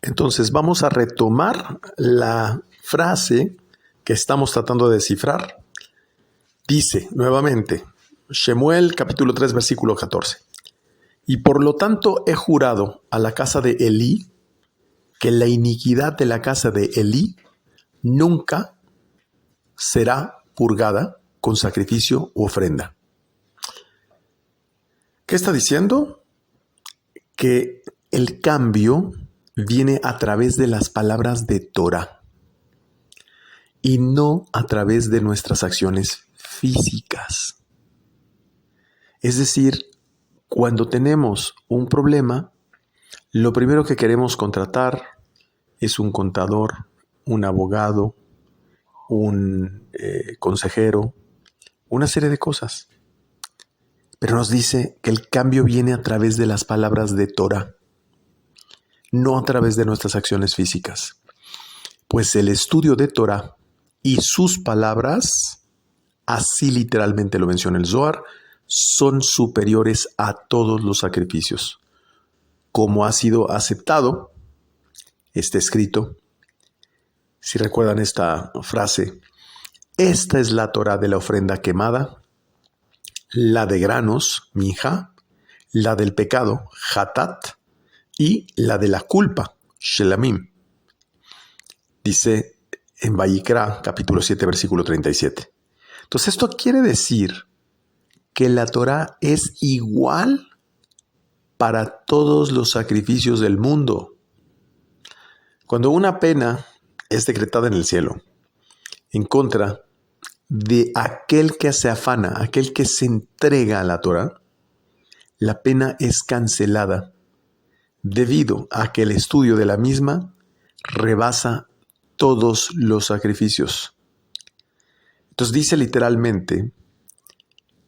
Entonces vamos a retomar la frase que estamos tratando de descifrar. Dice nuevamente, Shemuel capítulo 3 versículo 14. Y por lo tanto he jurado a la casa de Elí que la iniquidad de la casa de Elí nunca será purgada con sacrificio u ofrenda. ¿Qué está diciendo? Que el cambio viene a través de las palabras de Torah y no a través de nuestras acciones físicas. Es decir, cuando tenemos un problema, lo primero que queremos contratar es un contador, un abogado, un consejero, una serie de cosas. Pero nos dice que el cambio viene a través de las palabras de Torah, no a través de nuestras acciones físicas. Pues el estudio de Torah y sus palabras, así literalmente lo menciona el Zohar, son superiores a todos los sacrificios. Como ha sido aceptado, está escrito, si recuerdan esta frase, esta es la Torah de la ofrenda quemada, la de granos, minja, la del pecado, hatat, y la de la culpa, shelamim. Dice en Vayikra, capítulo 7, versículo 37. Entonces esto quiere decir que la Torah es igual para todos los sacrificios del mundo. Cuando una pena es decretada en el cielo en contra de aquel que se afana, aquel que se entrega a la Torah, la pena es cancelada debido a que el estudio de la misma rebasa todos los sacrificios. Entonces dice literalmente,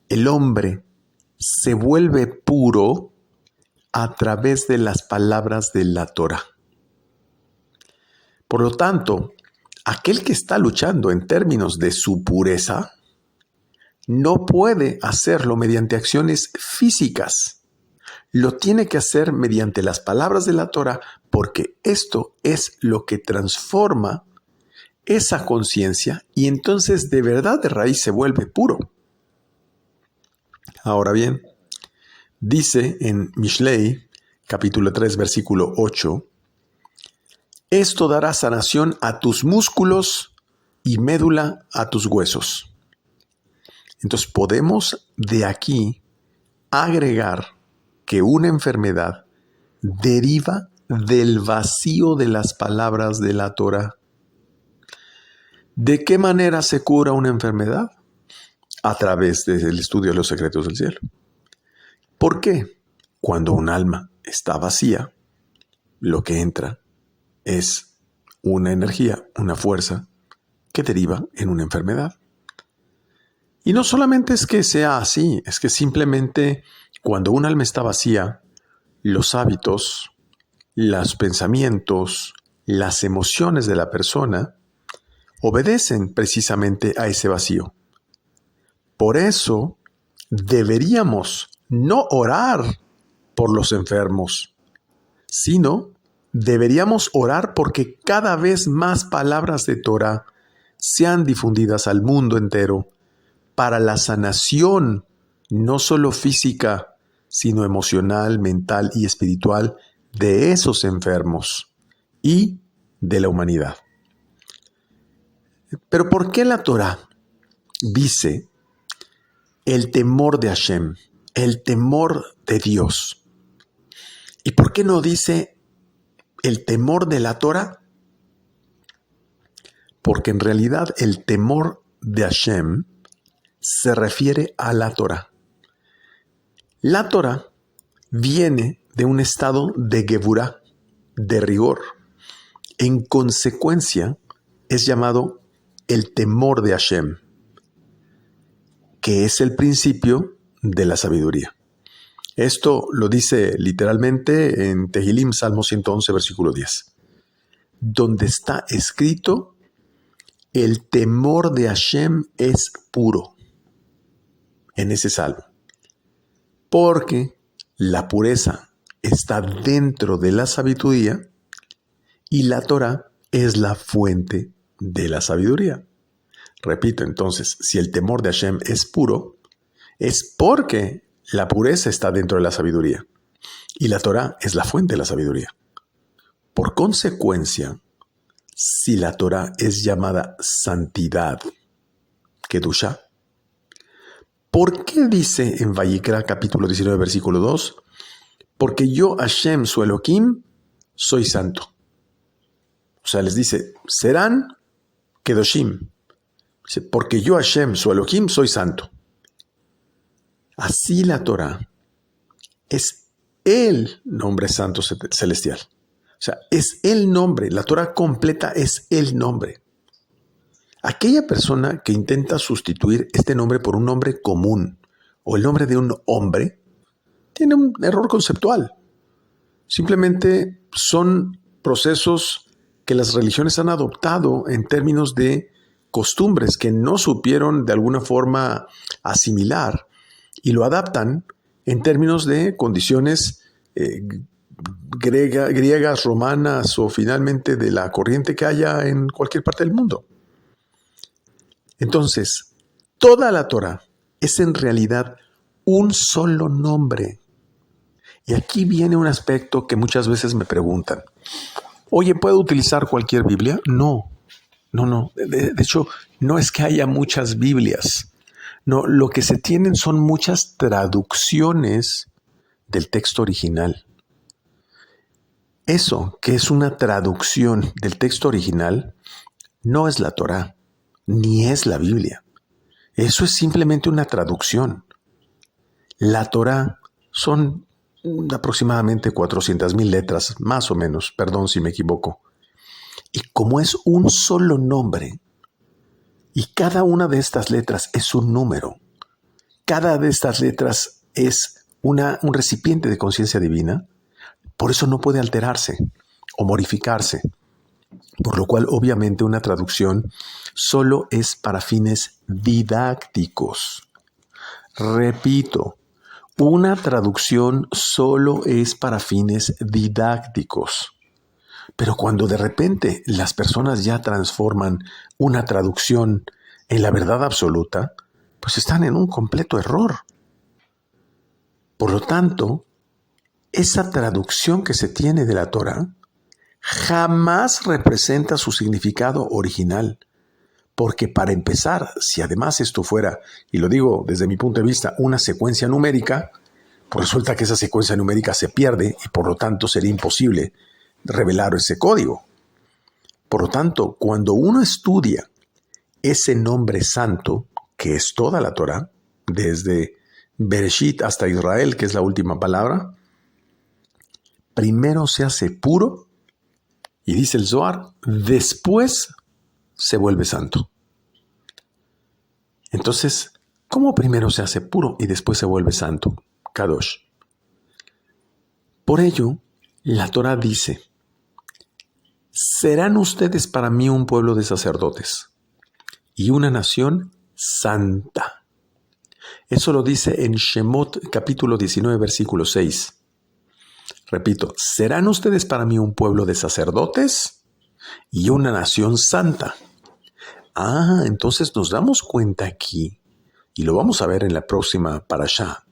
el hombre se vuelve puro a través de las palabras de la Torah. Por lo tanto, aquel que está luchando en términos de su pureza no puede hacerlo mediante acciones físicas. Lo tiene que hacer mediante las palabras de la Torah, porque esto es lo que transforma esa conciencia y entonces de verdad de raíz se vuelve puro. Ahora bien, dice en Mishlei, capítulo 3, versículo 8, esto dará sanación a tus músculos y médula a tus huesos. Entonces podemos de aquí agregar que una enfermedad deriva del vacío de las palabras de la Torah. ¿De qué manera se cura una enfermedad? A través del estudio de los secretos del cielo. ¿Por qué? Cuando un alma está vacía, lo que entra es una energía, una fuerza que deriva en una enfermedad. Y no solamente es que sea así, es que simplemente cuando un alma está vacía, los hábitos, los pensamientos, las emociones de la persona obedecen precisamente a ese vacío. Por eso deberíamos no orar por los enfermos, sino deberíamos orar porque cada vez más palabras de Torah sean difundidas al mundo entero para la sanación, no solo física, sino emocional, mental y espiritual de esos enfermos y de la humanidad. Pero ¿por qué la Torah dice el temor de Hashem, el temor de Dios? ¿Y por qué no dice el temor de la Torah? Porque en realidad el temor de Hashem se refiere a la Torah. La Torah viene de un estado de Geburah, de rigor. En consecuencia, es llamado el temor de Hashem, que es el principio de la sabiduría. Esto lo dice literalmente en Tehilim, Salmo 111, versículo 10, donde está escrito, el temor de Hashem es puro, en ese salmo, porque la pureza está dentro de la sabiduría y la Torá es la fuente de la sabiduría. Repito, entonces, si el temor de Hashem es puro, es porque la pureza está dentro de la sabiduría. Y la Torá es la fuente de la sabiduría. Por consecuencia, si la Torá es llamada santidad, Kedushá, ¿por qué dice en Vayikra capítulo 19, versículo 2? Porque yo, Hashem, su Elohim, soy santo. O sea, les dice, serán Kedoshim. Dice, porque yo, Hashem, su Elohim, soy santo. Así la Torá es el nombre santo celestial. O sea, es el nombre. La Torá completa es el nombre. Aquella persona que intenta sustituir este nombre por un nombre común o el nombre de un hombre, tiene un error conceptual. Simplemente son procesos que las religiones han adoptado en términos de costumbres que no supieron de alguna forma asimilar y lo adaptan en términos de condiciones griegas, romanas o finalmente de la corriente que haya en cualquier parte del mundo. Entonces, toda la Torá es en realidad un solo nombre. Y aquí viene un aspecto que muchas veces me preguntan. Oye, ¿puedo utilizar cualquier Biblia? No. De hecho, no es que haya muchas Biblias. No, lo que se tienen son muchas traducciones del texto original. Eso, que es una traducción del texto original, no es la Torá, ni es la Biblia. Eso es simplemente una traducción. La Torá son aproximadamente 400,000 letras, más o menos, perdón si me equivoco. Y como es un solo nombre, y cada una de estas letras es un número, cada de estas letras es un recipiente de conciencia divina, por eso no puede alterarse o modificarse. Por lo cual, obviamente, una traducción solo es para fines didácticos. Repito, una traducción solo es para fines didácticos. Pero cuando de repente las personas ya transforman una traducción en la verdad absoluta, pues están en un completo error. Por lo tanto, esa traducción que se tiene de la Torá jamás representa su significado original. Porque para empezar, si además esto fuera, y lo digo desde mi punto de vista, una secuencia numérica, pues resulta que esa secuencia numérica se pierde y por lo tanto sería imposible revelar ese código. Por lo tanto, cuando uno estudia ese nombre santo, que es toda la Torá, desde Bereshit hasta Israel, que es la última palabra, primero se hace puro, y dice el Zohar, después se vuelve santo. Entonces, ¿cómo primero se hace puro y después se vuelve santo? Kadosh. Por ello, la Torá dice, serán ustedes para mí un pueblo de sacerdotes y una nación santa. Eso lo dice en Shemot capítulo 19, versículo 6. Repito, serán ustedes para mí un pueblo de sacerdotes y una nación santa. Entonces nos damos cuenta aquí, y lo vamos a ver en la próxima parashá,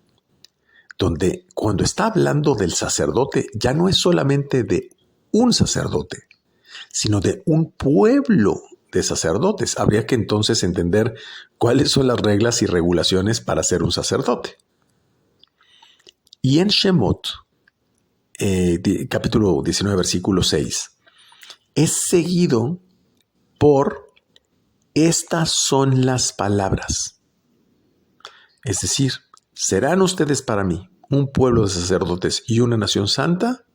donde cuando está hablando del sacerdote, ya no es solamente de un sacerdote, sino de un pueblo de sacerdotes. Habría que entonces entender cuáles son las reglas y regulaciones para ser un sacerdote. Y en Shemot, capítulo 19, versículo 6, es seguido por estas son las palabras. Es decir, serán ustedes para mí un pueblo de sacerdotes y una nación santa,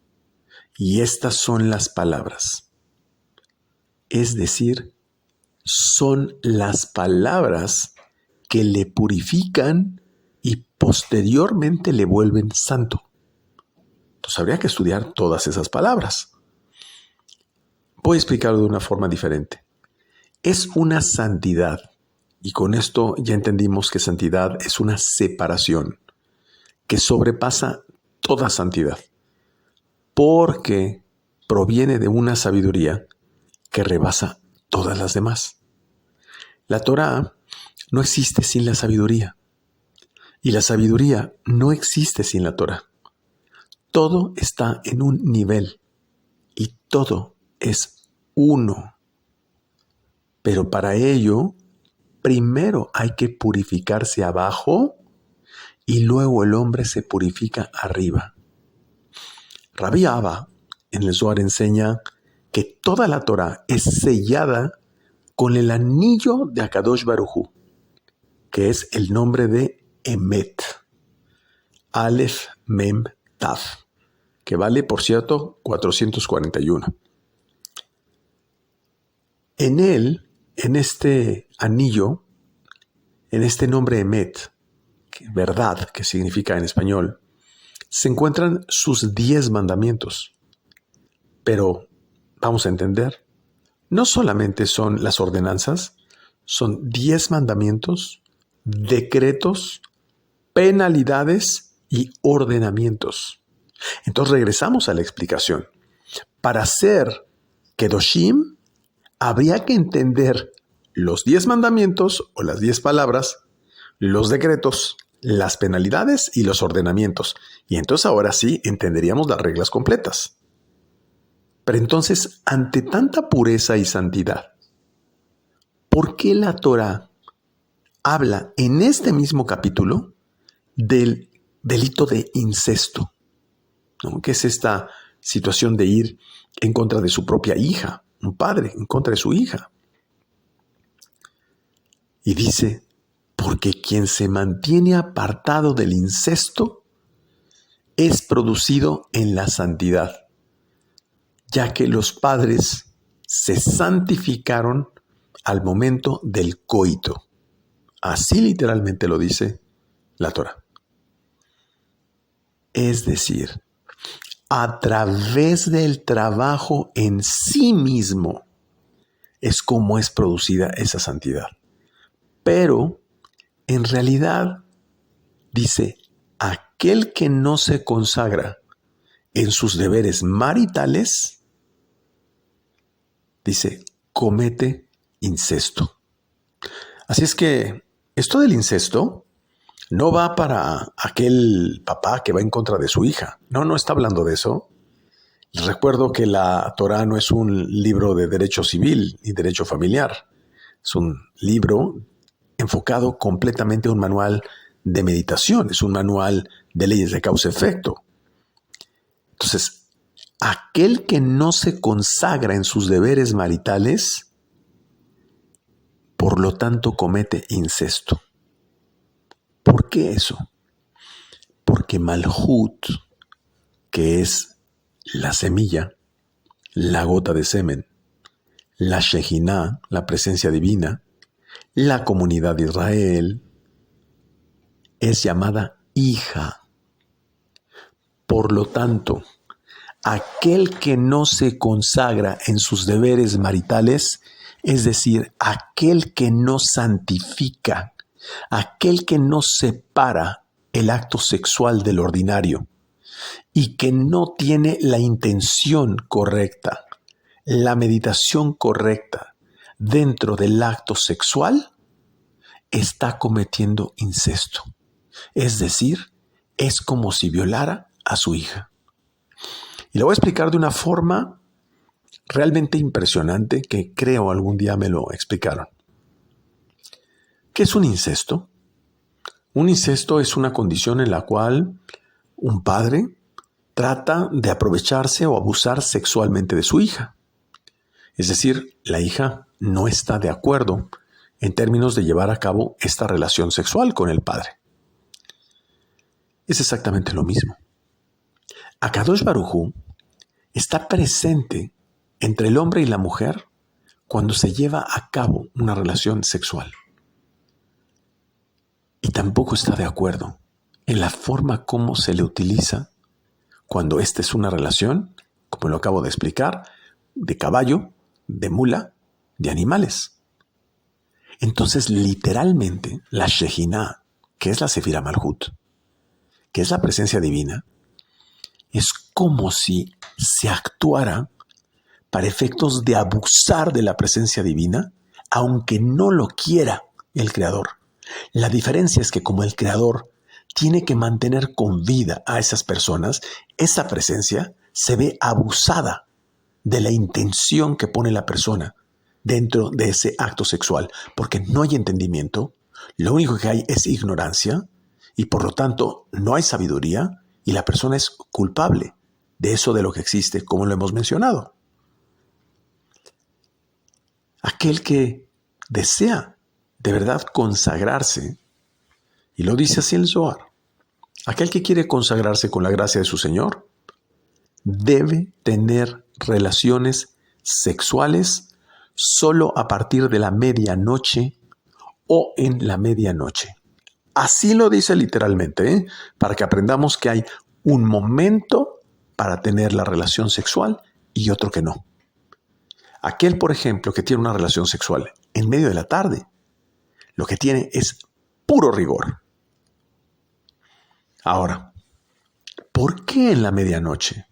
y estas son las palabras. Es decir, son las palabras que le purifican y posteriormente le vuelven santo. Entonces habría que estudiar todas esas palabras. Voy a explicarlo de una forma diferente. Es una santidad, y con esto ya entendimos que santidad es una separación que sobrepasa toda santidad. Porque proviene de una sabiduría que rebasa todas las demás. La Torá no existe sin la sabiduría y la sabiduría no existe sin la Torá. Todo está en un nivel y todo es uno. Pero para ello, primero hay que purificarse abajo y luego el hombre se purifica arriba. Rabbi Abba en el Zohar enseña que toda la Torá es sellada con el anillo de Akadosh Baruj Hu, que es el nombre de Emet, Aleph Mem Tav, que vale, por cierto, 441. En él, en este anillo, en este nombre Emet, verdad, que significa en español, se encuentran sus 10 mandamientos. Pero, vamos a entender, no solamente son las ordenanzas, son 10 mandamientos, decretos, penalidades y ordenamientos. Entonces regresamos a la explicación. Para ser Kedoshim, habría que entender los 10 mandamientos o las 10 palabras, los decretos, las penalidades y los ordenamientos. Y entonces ahora sí entenderíamos las reglas completas. Pero entonces, ante tanta pureza y santidad, ¿por qué la Torá habla en este mismo capítulo del delito de incesto? ¿No? Que es esta situación de ir en contra de su propia hija, un padre en contra de su hija. Y dice, porque quien se mantiene apartado del incesto es producido en la santidad, ya que los padres se santificaron al momento del coito. Así literalmente lo dice la Torá. Es decir, a través del trabajo en sí mismo es como es producida esa santidad. Pero, en realidad, dice, aquel que no se consagra en sus deberes maritales, dice, comete incesto. Así es que esto del incesto no va para aquel papá que va en contra de su hija. No está hablando de eso. Les recuerdo que la Torá no es un libro de derecho civil ni derecho familiar. Es un libro enfocado completamente a un manual de meditación. Es un manual de leyes de causa-efecto. Entonces, aquel que no se consagra en sus deberes maritales, por lo tanto comete incesto. ¿Por qué eso? Porque Malhut, que es la semilla, la gota de semen, la Shejiná, la presencia divina, la comunidad de Israel, es llamada hija. Por lo tanto, aquel que no se consagra en sus deberes maritales, es decir, aquel que no santifica, aquel que no separa el acto sexual del ordinario y que no tiene la intención correcta, la meditación correcta dentro del acto sexual, está cometiendo incesto. Es decir, es como si violara a su hija. Y lo voy a explicar de una forma realmente impresionante que creo algún día me lo explicaron. ¿Qué es un incesto? Un incesto es una condición en la cual un padre trata de aprovecharse o abusar sexualmente de su hija. Es decir, la hija no está de acuerdo en términos de llevar a cabo esta relación sexual con el padre. Es exactamente lo mismo. Akadosh Baruj Hu está presente entre el hombre y la mujer cuando se lleva a cabo una relación sexual. Y tampoco está de acuerdo en la forma como se le utiliza cuando esta es una relación, como lo acabo de explicar, de caballo, de mula, de animales. Entonces, literalmente, la Shejiná, que es la Sefirá Malhut, que es la presencia divina, es como si se actuara para efectos de abusar de la presencia divina, aunque no lo quiera el Creador. La diferencia es que como el Creador tiene que mantener con vida a esas personas, esa presencia se ve abusada de la intención que pone la persona dentro de ese acto sexual, porque no hay entendimiento, lo único que hay es ignorancia y por lo tanto no hay sabiduría y la persona es culpable de eso de lo que existe, como lo hemos mencionado. Aquel que desea de verdad consagrarse, y lo dice así el Zohar, aquel que quiere consagrarse con la gracia de su Señor, debe tener relaciones sexuales solo a partir de la medianoche o en la medianoche. Así lo dice literalmente, para que aprendamos que hay un momento para tener la relación sexual y otro que no. Aquel, por ejemplo, que tiene una relación sexual en medio de la tarde, lo que tiene es puro rigor. Ahora, ¿por qué en la medianoche?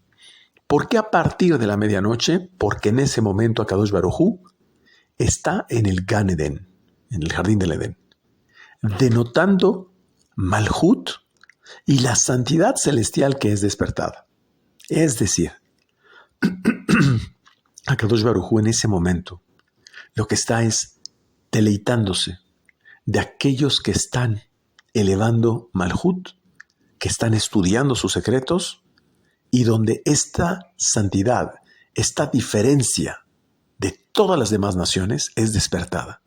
¿Por qué a partir de la medianoche? Porque en ese momento Akadosh Baruj Hu está en el Gan Eden, en el jardín del Edén, denotando Malhut y la santidad celestial que es despertada. Es decir, Akadosh Baruj Hu en ese momento lo que está es deleitándose de aquellos que están elevando Malhut, que están estudiando sus secretos y donde esta santidad, esta diferencia de todas las demás naciones es despertada.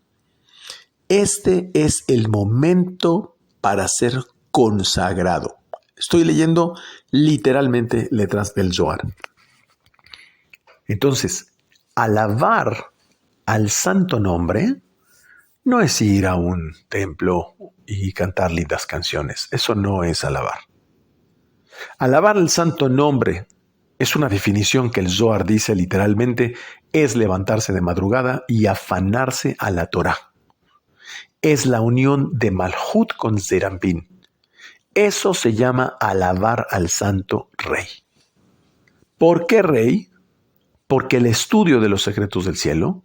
Este es el momento para ser consagrado. Estoy leyendo literalmente letras del Zohar. Entonces, alabar al santo nombre no es ir a un templo y cantar lindas canciones. Eso no es alabar. Alabar al santo nombre es una definición que el Zohar dice literalmente, es levantarse de madrugada y afanarse a la Torah. Es la unión de Malhut con Zerampín. Eso se llama alabar al santo rey. ¿Por qué rey? Porque el estudio de los secretos del cielo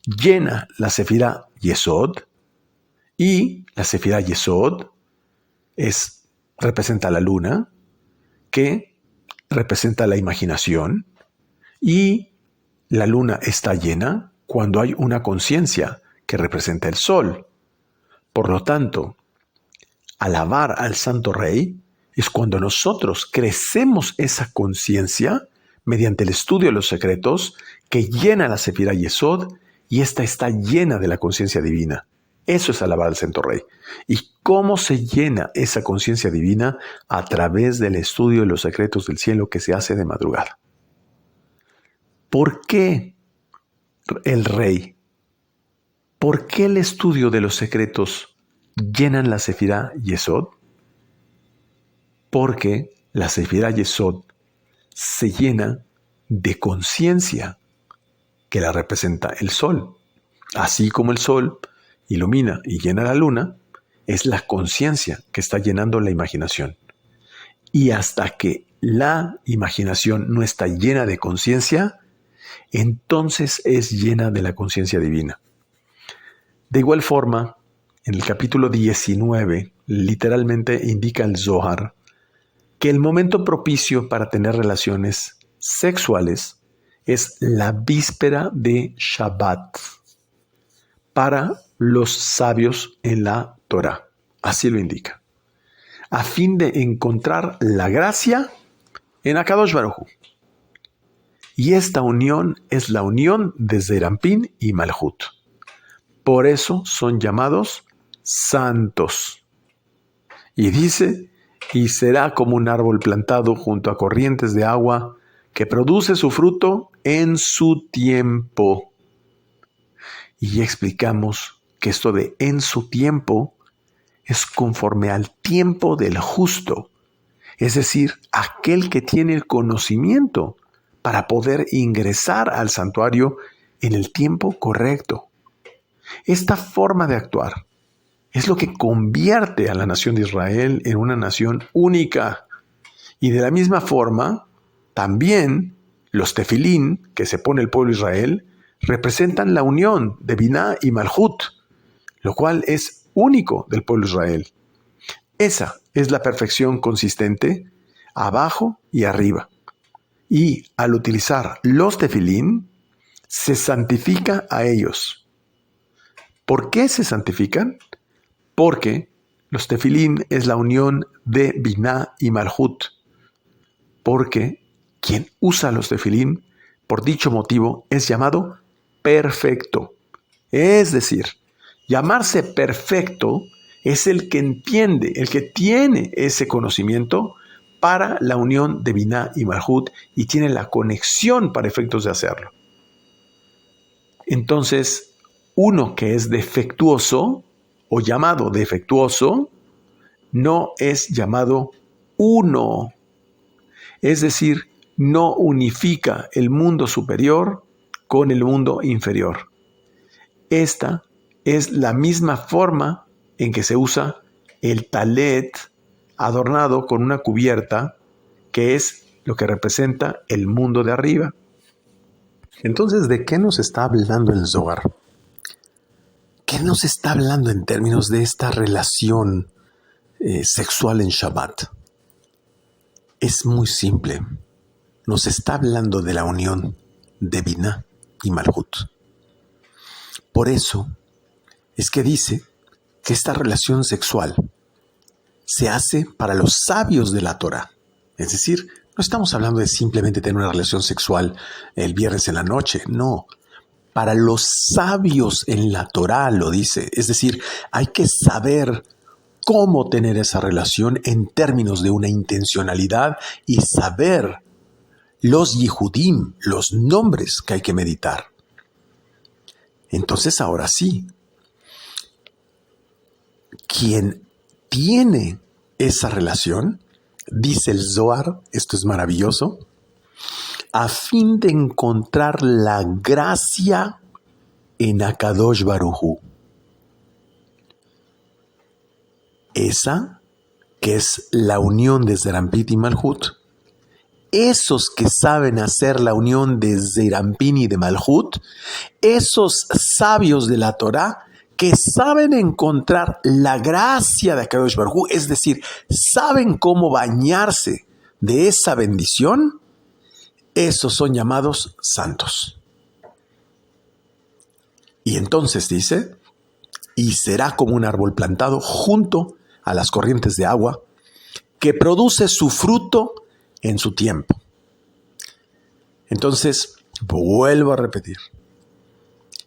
llena la Sefirá Yesod y la Sefirá Yesod representa la luna, que representa la imaginación, y la luna está llena cuando hay una conciencia que representa el sol. Por lo tanto, alabar al Santo Rey es cuando nosotros crecemos esa conciencia mediante el estudio de los secretos que llena la Sefirá Yesod y esta está llena de la conciencia divina. Eso es alabar al Santo Rey. ¿Y cómo se llena esa conciencia divina? A través del estudio de los secretos del cielo que se hace de madrugada. ¿Por qué el rey? ¿Por qué el estudio de los secretos llenan la Sefirá Yesod? Porque la Sefirá Yesod se llena de conciencia que la representa el sol. Así como el sol ilumina y llena la luna, es la conciencia que está llenando la imaginación. Y hasta que la imaginación no está llena de conciencia, entonces es llena de la conciencia divina. De igual forma, en el capítulo 19, literalmente indica el Zohar que el momento propicio para tener relaciones sexuales es la víspera de Shabbat para los sabios en la Torah. Así lo indica. A fin de encontrar la gracia en Akadosh Baruj Hu. Y esta unión es la unión de Zerampín y Malhut. Por eso son llamados santos. Y dice, y será como un árbol plantado junto a corrientes de agua que produce su fruto en su tiempo. Y ya explicamos que esto de en su tiempo es conforme al tiempo del justo, es decir, aquel que tiene el conocimiento para poder ingresar al santuario en el tiempo correcto. Esta forma de actuar es lo que convierte a la nación de Israel en una nación única. Y de la misma forma, también Los tefilín que se pone el pueblo de Israel representan la unión de Biná y Malhut, lo cual es único del pueblo de Israel. Esa es la perfección consistente abajo y arriba. Y al utilizar los tefilín, se santifica a ellos. ¿Por qué se santifican? Porque los tefilín es la unión de Biná y Malhut. Porque quien usa los tefilín, por dicho motivo, es llamado perfecto. Es decir, llamarse perfecto es el que entiende, el que tiene ese conocimiento para la unión de Biná y Malhut y tiene la conexión para efectos de hacerlo. Entonces, uno que es defectuoso o llamado defectuoso no es llamado uno. Es decir, no unifica el mundo superior con el mundo inferior. Esta es la misma forma en que se usa el talet adornado con una cubierta que es lo que representa el mundo de arriba. Entonces, ¿de qué nos está hablando el Zohar? ¿Qué nos está hablando en términos de esta relación sexual en Shabbat? Es muy simple. Nos está hablando de la unión de Biná y Malhut. Por eso es que dice que esta relación sexual se hace para los sabios de la Torah. Es decir, no estamos hablando de simplemente tener una relación sexual el viernes en la noche, no. Para los sabios en la Torah lo dice. Es decir, hay que saber cómo tener esa relación en términos de una intencionalidad y saber los yihudim, los nombres que hay que meditar. Entonces ahora sí, quien tiene esa relación, dice el Zohar, esto es maravilloso, a fin de encontrar la gracia en Akadosh Baruj Hu. Esa, que es la unión de Zerampin y Malhut, esos que saben hacer la unión de Zerampin y de Malhut, esos sabios de la Torah que saben encontrar la gracia de Akadosh Baruj Hu, es decir, saben cómo bañarse de esa bendición, esos son llamados santos. Y entonces dice, y será como un árbol plantado junto a las corrientes de agua, que produce su fruto en su tiempo. Entonces, vuelvo a repetir.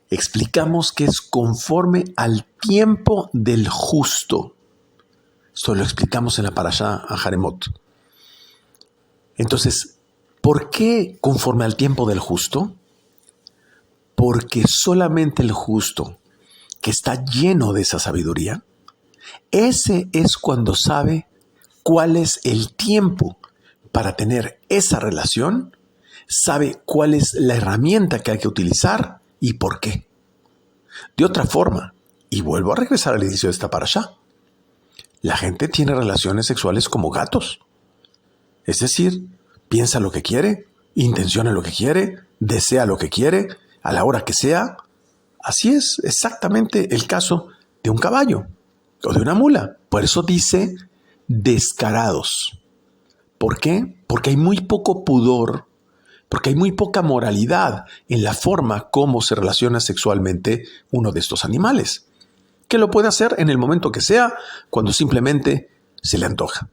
Explicamos que es conforme al tiempo del justo. Esto lo explicamos en la parashá a Jaremot. Entonces, ¿por qué conforme al tiempo del justo? Porque solamente el justo, que está lleno de esa sabiduría, ese es cuando sabe cuál es el tiempo para tener esa relación, sabe cuál es la herramienta que hay que utilizar y por qué. De otra forma, y vuelvo a regresar al inicio de esta parashá, la gente tiene relaciones sexuales como gatos. Es decir, piensa lo que quiere, intenciona lo que quiere, desea lo que quiere, a la hora que sea. Así es exactamente el caso de un caballo o de una mula. Por eso dice descarados. ¿Por qué? Porque hay muy poco pudor, porque hay muy poca moralidad en la forma como se relaciona sexualmente uno de estos animales, que lo puede hacer en el momento que sea, cuando simplemente se le antoja.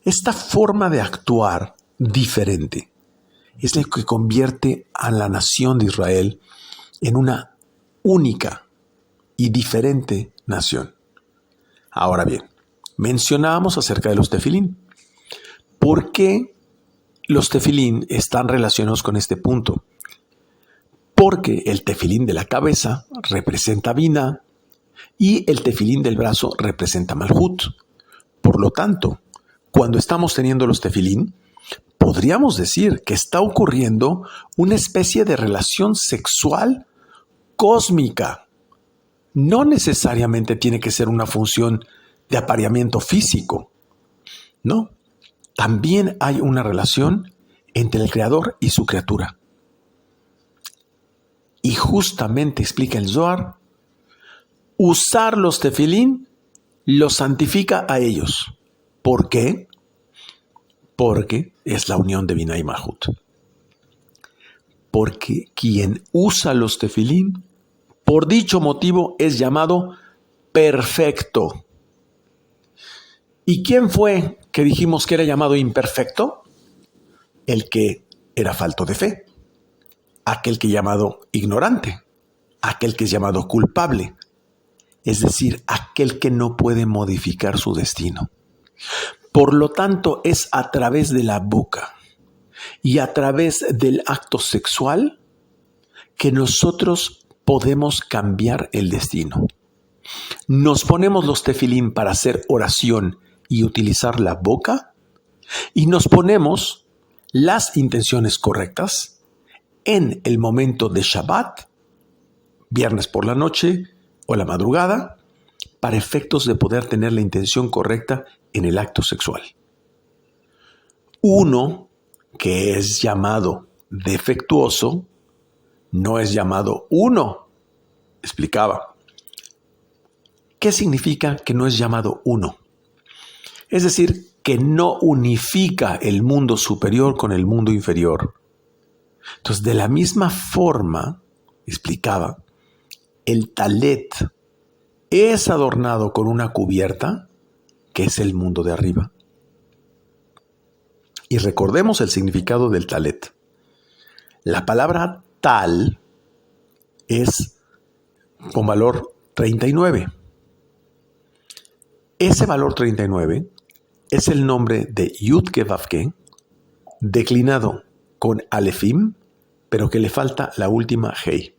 Esta forma de actuar diferente es lo que convierte a la nación de Israel en una única y diferente nación. Ahora bien, mencionábamos acerca de los tefilín. ¿Por qué los tefilín están relacionados con este punto? Porque el tefilín de la cabeza representa Biná y el tefilín del brazo representa Malhut. Por lo tanto, cuando estamos teniendo los tefilín, podríamos decir que está ocurriendo una especie de relación sexual cósmica. No necesariamente tiene que ser una función de apareamiento físico. No, también hay una relación entre el Creador y su criatura. Y justamente explica el Zohar, usar los tefilín los santifica a ellos. ¿Por qué? Porque es la unión de Binah y Malhut. Porque quien usa los tefilín, por dicho motivo, es llamado perfecto. ¿Y quién fue que dijimos que era llamado imperfecto? El que era falto de fe, aquel que es llamado ignorante, aquel que es llamado culpable, es decir, aquel que no puede modificar su destino. Por lo tanto, es a través de la boca y a través del acto sexual que nosotros podemos cambiar el destino. Nos ponemos los tefilín para hacer oración y utilizar la boca, y nos ponemos las intenciones correctas en el momento de Shabbat, viernes por la noche o la madrugada, para efectos de poder tener la intención correcta en el acto sexual. Uno que es llamado defectuoso no es llamado uno. Explicaba. ¿Qué significa que no es llamado uno? Es decir, que no unifica el mundo superior con el mundo inferior. Entonces, de la misma forma, explicaba, el talet es adornado con una cubierta que es el mundo de arriba. Y recordemos el significado del talet. La palabra tal es con valor 39. Ese valor 39 es el nombre de Yud-Ke Vav-Ke, declinado con Alefim, pero que le falta la última Hei.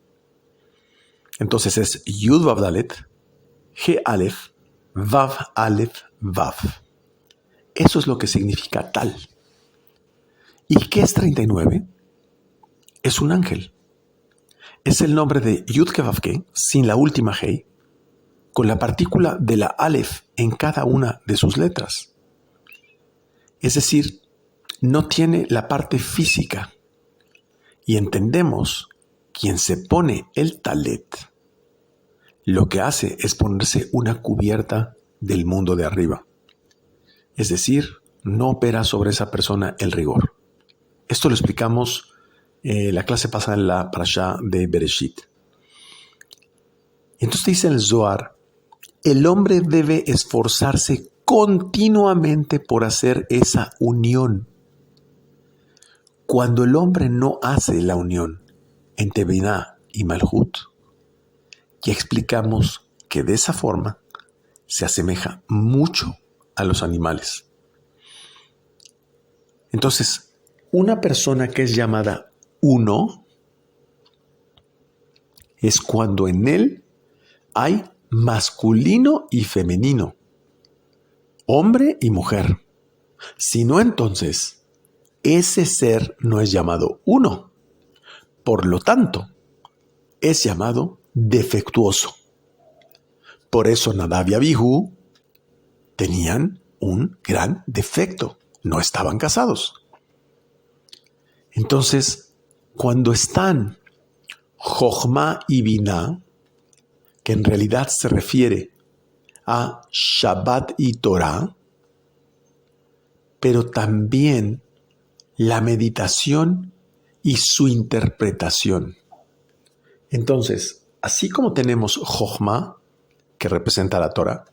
Entonces es Yud Vav Dalet, He Alef, Vav Alef Vav. Eso es lo que significa tal. ¿Y qué es 39? Es un ángel. Es el nombre de Yud-Ke Vav-Ke, sin la última Hei, con la partícula de la Alef en cada una de sus letras. Es decir, no tiene la parte física. Y entendemos, quien se pone el talet, lo que hace es ponerse una cubierta del mundo de arriba. Es decir, no opera sobre esa persona el rigor. Esto lo explicamos la clase pasada en la parashá de Bereshit. Entonces dice el Zohar, el hombre debe esforzarse continuamente por hacer esa unión. Cuando el hombre no hace la unión entre Binah y Malhut, ya explicamos que de esa forma se asemeja mucho a los animales. Entonces, una persona que es llamada uno es cuando en él hay masculino y femenino, hombre y mujer. Si no, entonces, ese ser no es llamado uno. Por lo tanto, es llamado defectuoso. Por eso Nadab y Abihu tenían un gran defecto. No estaban casados. Entonces, cuando están Jochma y Binah, que en realidad se refiere a Shabbat y Torah, pero también la meditación y su interpretación. Entonces, así como tenemos Jochma, que representa la Torah,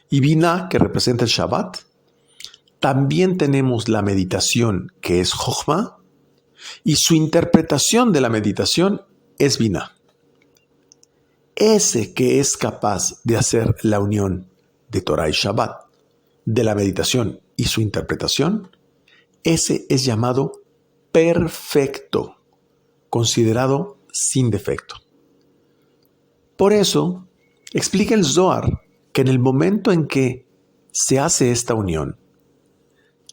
y Binah, que representa el Shabbat, también tenemos la meditación, que es Jochma, y su interpretación de la meditación es Binah. Ese que es capaz de hacer la unión de Torah y Shabbat, de la meditación y su interpretación, ese es llamado perfecto, considerado sin defecto. Por eso, explica el Zohar que en el momento en que se hace esta unión,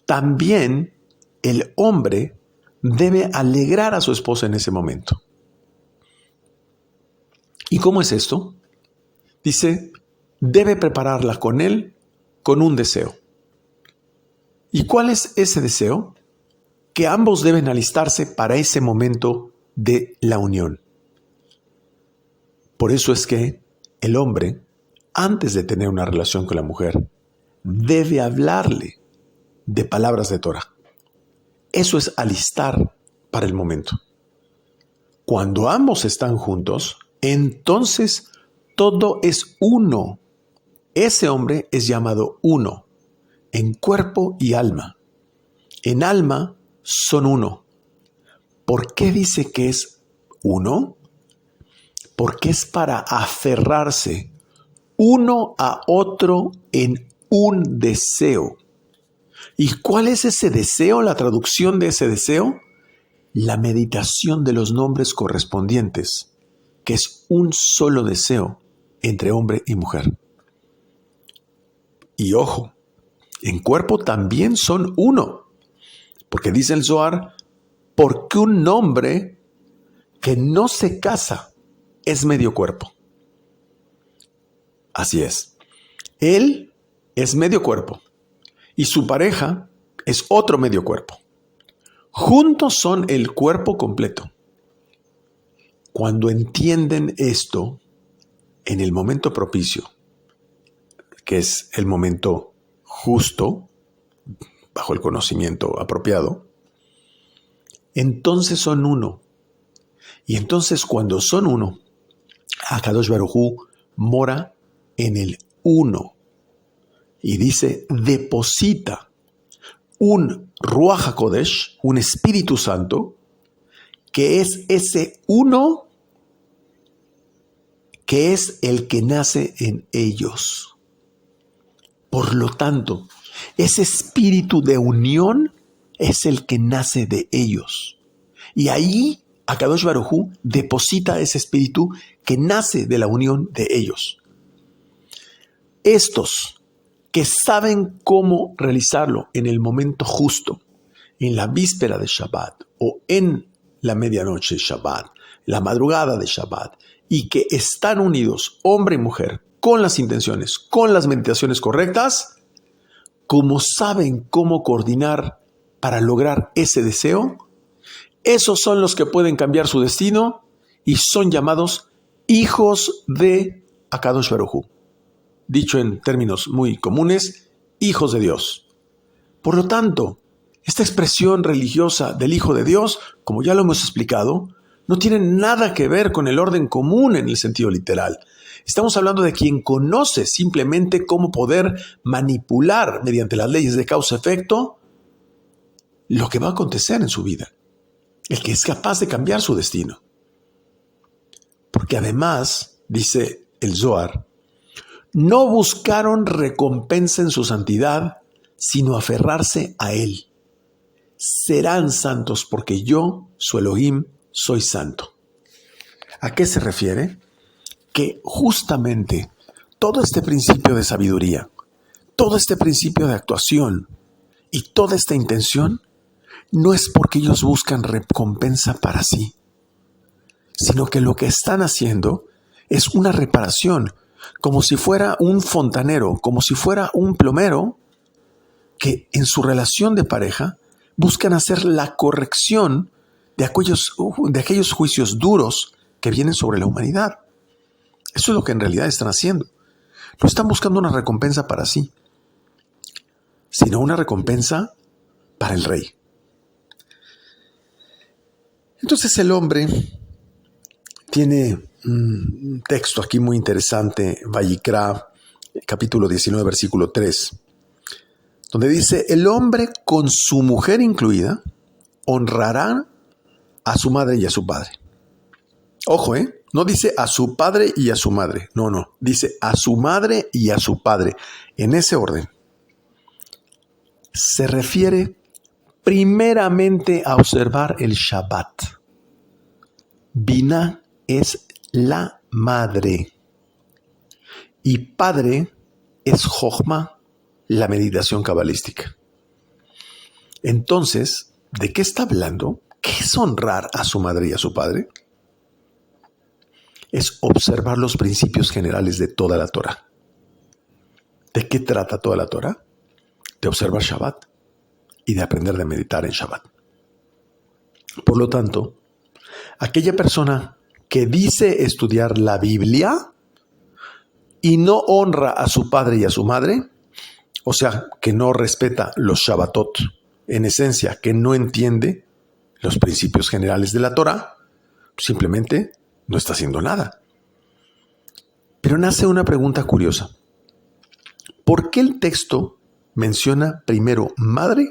también el hombre debe alegrar a su esposa en ese momento. ¿Y cómo es esto? Dice, debe prepararla con él con un deseo. ¿Y cuál es ese deseo? que ambos deben alistarse para ese momento de la unión. Por eso es que el hombre, antes de tener una relación con la mujer, debe hablarle de palabras de Torah. Eso es alistar para el momento. Cuando ambos están juntos, entonces todo es uno. Ese hombre es llamado uno, en cuerpo y alma. En alma son uno. ¿Por qué dice que es uno? Porque es para aferrarse uno a otro en un deseo. ¿Y cuál es ese deseo? La traducción de ese deseo, la meditación de los nombres correspondientes, que es un solo deseo entre hombre y mujer. Y ojo, en cuerpo también son uno, porque dice el Zohar, porque un hombre que no se casa es medio cuerpo. Así es. Él es medio cuerpo y su pareja es otro medio cuerpo. Juntos son el cuerpo completo. Cuando entienden esto, en el momento propicio, que es el momento justo, bajo el conocimiento apropiado, entonces son uno. Y entonces cuando son uno, Akadosh Baruj Hu mora en el uno. Y dice, deposita un Ruach HaKodesh, un Espíritu Santo, que es ese uno, que es el que nace en ellos. Por lo tanto, ese espíritu de unión es el que nace de ellos. Y ahí Akadosh Baruj Hu deposita ese espíritu que nace de la unión de ellos. Estos que saben cómo realizarlo en el momento justo, en la víspera de Shabbat o en la medianoche de Shabbat, la madrugada de Shabbat, y que están unidos, hombre y mujer, con las intenciones, con las meditaciones correctas, como saben cómo coordinar para lograr ese deseo, esos son los que pueden cambiar su destino y son llamados hijos de Akadosh Baruj Hu. Dicho en términos muy comunes, hijos de Dios. Por lo tanto, esta expresión religiosa del Hijo de Dios, como ya lo hemos explicado, no tiene nada que ver con el orden común en el sentido literal. Estamos hablando de quien conoce simplemente cómo poder manipular mediante las leyes de causa-efecto lo que va a acontecer en su vida. El que es capaz de cambiar su destino. Porque además, dice el Zohar, no buscaron recompensa en su santidad, sino aferrarse a Él. Serán santos porque yo, su Elohim, soy santo. ¿A qué se refiere? Que justamente todo este principio de sabiduría, todo este principio de actuación y toda esta intención no es porque ellos buscan recompensa para sí, sino que lo que están haciendo es una reparación, como si fuera un fontanero, como si fuera un plomero, que en su relación de pareja buscan hacer la corrección de aquellos juicios duros que vienen sobre la humanidad. Eso es lo que en realidad están haciendo. No están buscando una recompensa para sí, sino una recompensa para el rey. Entonces el hombre tiene un texto aquí muy interesante, Vayikra, capítulo 19, versículo 3, donde dice, el hombre con su mujer incluida honrará a su madre y a su padre. Ojo, no dice a su padre y a su madre, no, dice a su madre y a su padre, en ese orden. Se refiere primeramente a observar el Shabbat. Binah es la madre y padre es Jochma, la meditación cabalística. Entonces, ¿de qué está hablando? ¿Qué es honrar a su madre y a su padre? Es observar los principios generales de toda la Torah. ¿De qué trata toda la Torah? De observar Shabbat y de aprender a meditar en Shabbat. Por lo tanto, aquella persona que dice estudiar la Biblia y no honra a su padre y a su madre, o sea, que no respeta los Shabbatot, en esencia, que no entiende los principios generales de la Torah, simplemente no está haciendo nada. Pero nace una pregunta curiosa. ¿Por qué el texto menciona primero madre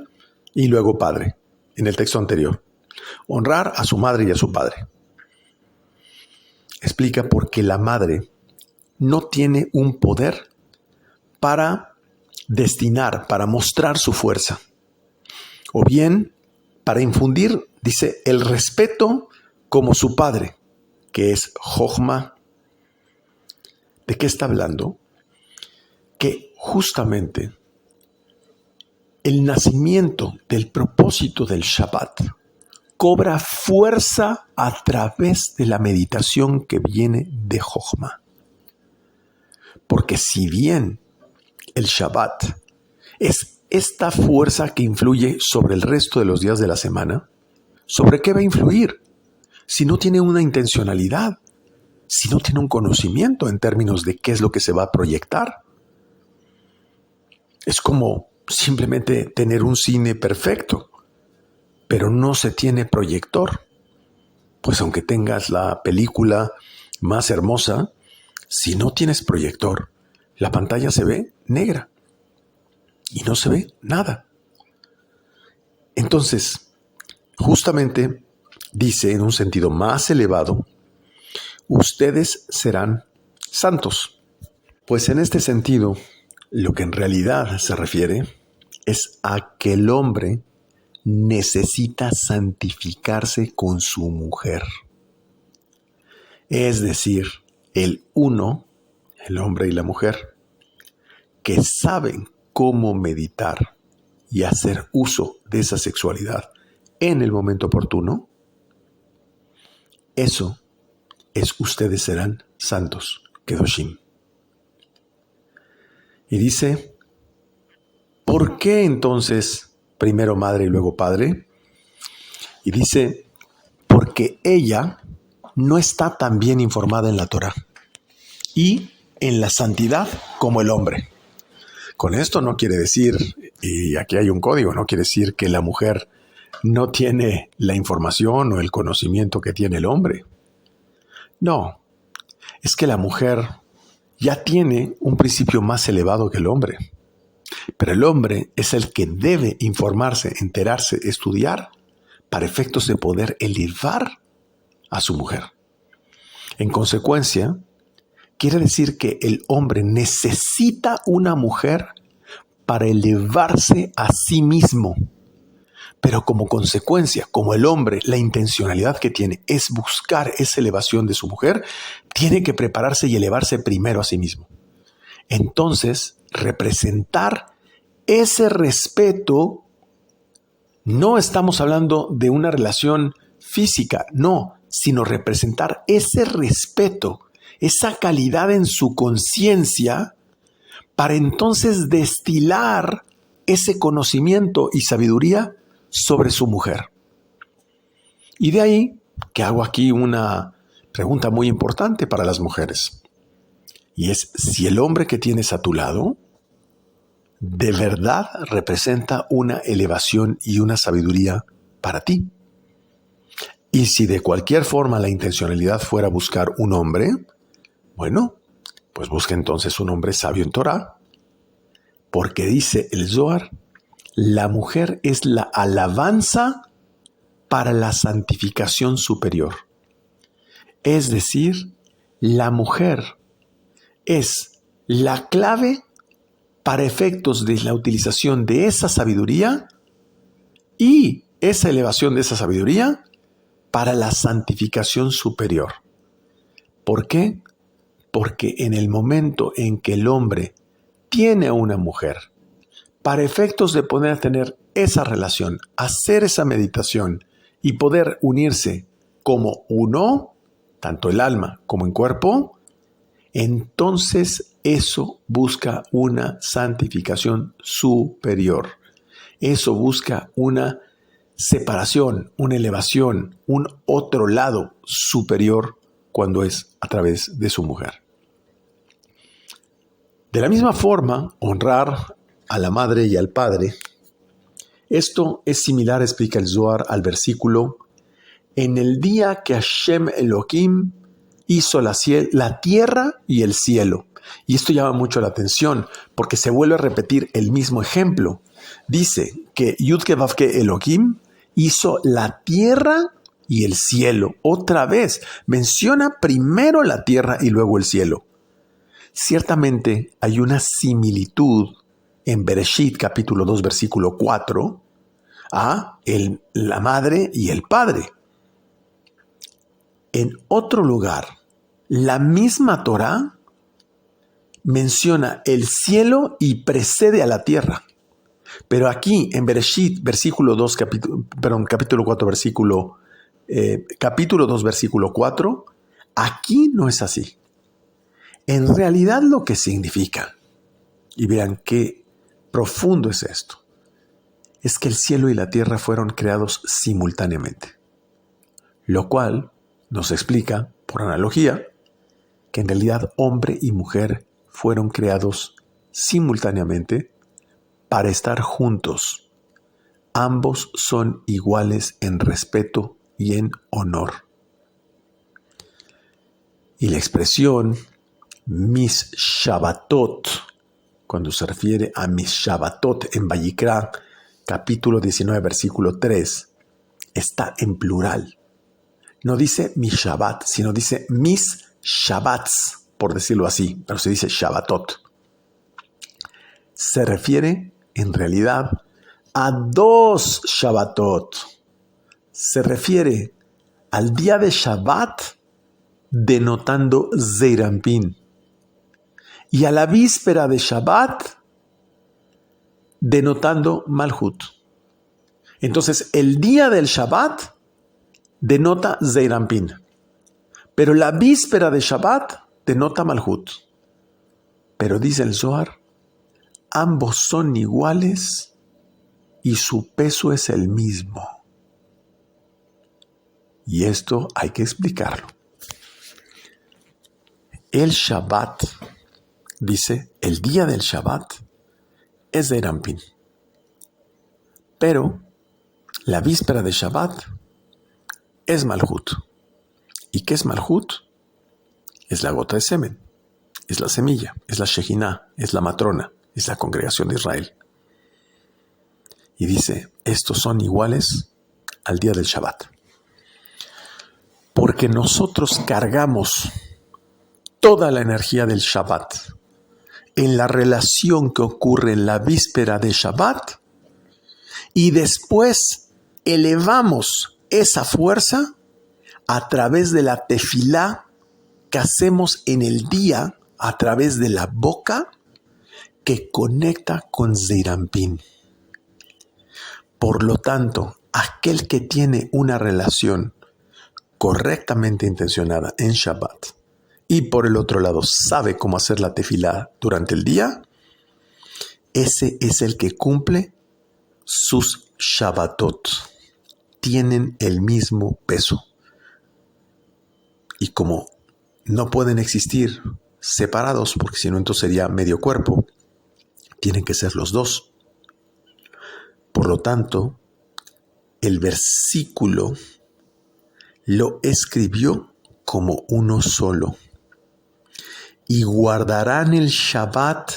y luego padre en el texto anterior? Honrar a su madre y a su padre. Explica porque la madre no tiene un poder para destinar, para mostrar su fuerza, o bien para infundir, dice, el respeto como su padre, que es Jochma. ¿De qué está hablando? Que justamente el nacimiento del propósito del Shabbat cobra fuerza a través de la meditación que viene de Jochma. Porque si bien el Shabbat es esta fuerza que influye sobre el resto de los días de la semana, ¿sobre qué va a influir? Si no tiene una intencionalidad, si no tiene un conocimiento en términos de qué es lo que se va a proyectar. Es como simplemente tener un cine perfecto, pero no se tiene proyector. Pues aunque tengas la película más hermosa, si no tienes proyector, la pantalla se ve negra y no se ve nada. Entonces, justamente dice en un sentido más elevado, ustedes serán santos. Pues en este sentido, lo que en realidad se refiere es a que el hombre necesita santificarse con su mujer. Es decir, el uno, el hombre y la mujer, que saben cómo meditar y hacer uso de esa sexualidad en el momento oportuno, eso es ustedes serán santos, Kedoshim. Y dice, ¿por qué entonces primero madre y luego padre? Y dice, porque ella no está tan bien informada en la Torah y en la santidad como el hombre. Con esto no quiere decir, y aquí hay un código, no quiere decir que la mujer no tiene la información o el conocimiento que tiene el hombre. No, es que la mujer ya tiene un principio más elevado que el hombre. Pero el hombre es el que debe informarse, enterarse, estudiar para efectos de poder elevar a su mujer. En consecuencia, quiere decir que el hombre necesita una mujer para elevarse a sí mismo. Pero como consecuencia, como el hombre, la intencionalidad que tiene es buscar esa elevación de su mujer, tiene que prepararse y elevarse primero a sí mismo. Entonces, representar ese respeto, no estamos hablando de una relación física, no, sino representar ese respeto, esa calidad en su conciencia, para entonces destilar ese conocimiento y sabiduría sobre su mujer. Y de ahí que hago aquí una pregunta muy importante para las mujeres. Y es si el hombre que tienes a tu lado de verdad representa una elevación y una sabiduría para ti. Y si de cualquier forma la intencionalidad fuera buscar un hombre, bueno, pues busca entonces un hombre sabio en Torah, porque dice el Zohar, la mujer es la alabanza para la santificación superior. Es decir, la mujer es la clave para efectos de la utilización de esa sabiduría y esa elevación de esa sabiduría para la santificación superior. ¿Por qué? Porque en el momento en que el hombre tiene a una mujer, para efectos de poder tener esa relación, hacer esa meditación y poder unirse como uno, tanto el alma como en cuerpo, entonces eso busca una santificación superior. Eso busca una separación, una elevación, un otro lado superior cuando es a través de su mujer. De la misma forma, honrar a la madre y al padre, esto es similar, explica el Zohar, al versículo: en el día que Hashem Elohim hizo la tierra y el cielo. Y esto llama mucho la atención porque se vuelve a repetir el mismo ejemplo. Dice que Yud-Ke Vav-Ke Elohim hizo la tierra y el cielo. Otra vez, menciona primero la tierra y luego el cielo. Ciertamente hay una similitud en Bereshit capítulo 2 versículo 4 a la madre y el padre. En otro lugar, la misma Torá menciona el cielo y precede a la tierra. Pero aquí en Bereshit, capítulo 4, capítulo 2, versículo 4, aquí no es así. En realidad lo que significa, y vean qué profundo es esto, es que el cielo y la tierra fueron creados simultáneamente. Lo cual nos explica, por analogía, que en realidad hombre y mujer fueron creados simultáneamente para estar juntos. Ambos son iguales en respeto y en honor. Y la expresión mis Shabbatot, cuando se refiere a mis Shabbatot en Vayikra, capítulo 19, versículo 3, está en plural. No dice mi Shabbat, sino dice mis Shabbats, por decirlo así, pero se dice Shabbatot. Se refiere, en realidad, a dos Shabbatot. Se refiere al día de Shabbat, denotando Zeir Anpin, y a la víspera de Shabbat, denotando Malhut. Entonces, el día del Shabbat denota Zeir Anpin, pero la víspera de Shabbat denota Malhut. Pero dice el Zohar, ambos son iguales y su peso es el mismo. Y esto hay que explicarlo. El Shabbat, dice, el día del Shabbat es Zeir Anpin. Pero la víspera de Shabbat es Malhut. ¿Y qué es Malhut? Es la gota de semen, es la semilla, es la Shekinah, es la matrona, es la congregación de Israel. Y dice, estos son iguales al día del Shabbat. Porque nosotros cargamos toda la energía del Shabbat en la relación que ocurre en la víspera de Shabbat y después elevamos esa fuerza a través de la tefilá que hacemos en el día a través de la boca que conecta con Zeir Anpin. Por lo tanto, aquel que tiene una relación correctamente intencionada en Shabbat y por el otro lado sabe cómo hacer la tefilá durante el día, ese es el que cumple sus Shabbatot. Tienen el mismo peso. Y como no pueden existir separados, porque si no entonces sería medio cuerpo, tienen que ser los dos. Por lo tanto, el versículo lo escribió como uno solo. Y guardarán el Shabbat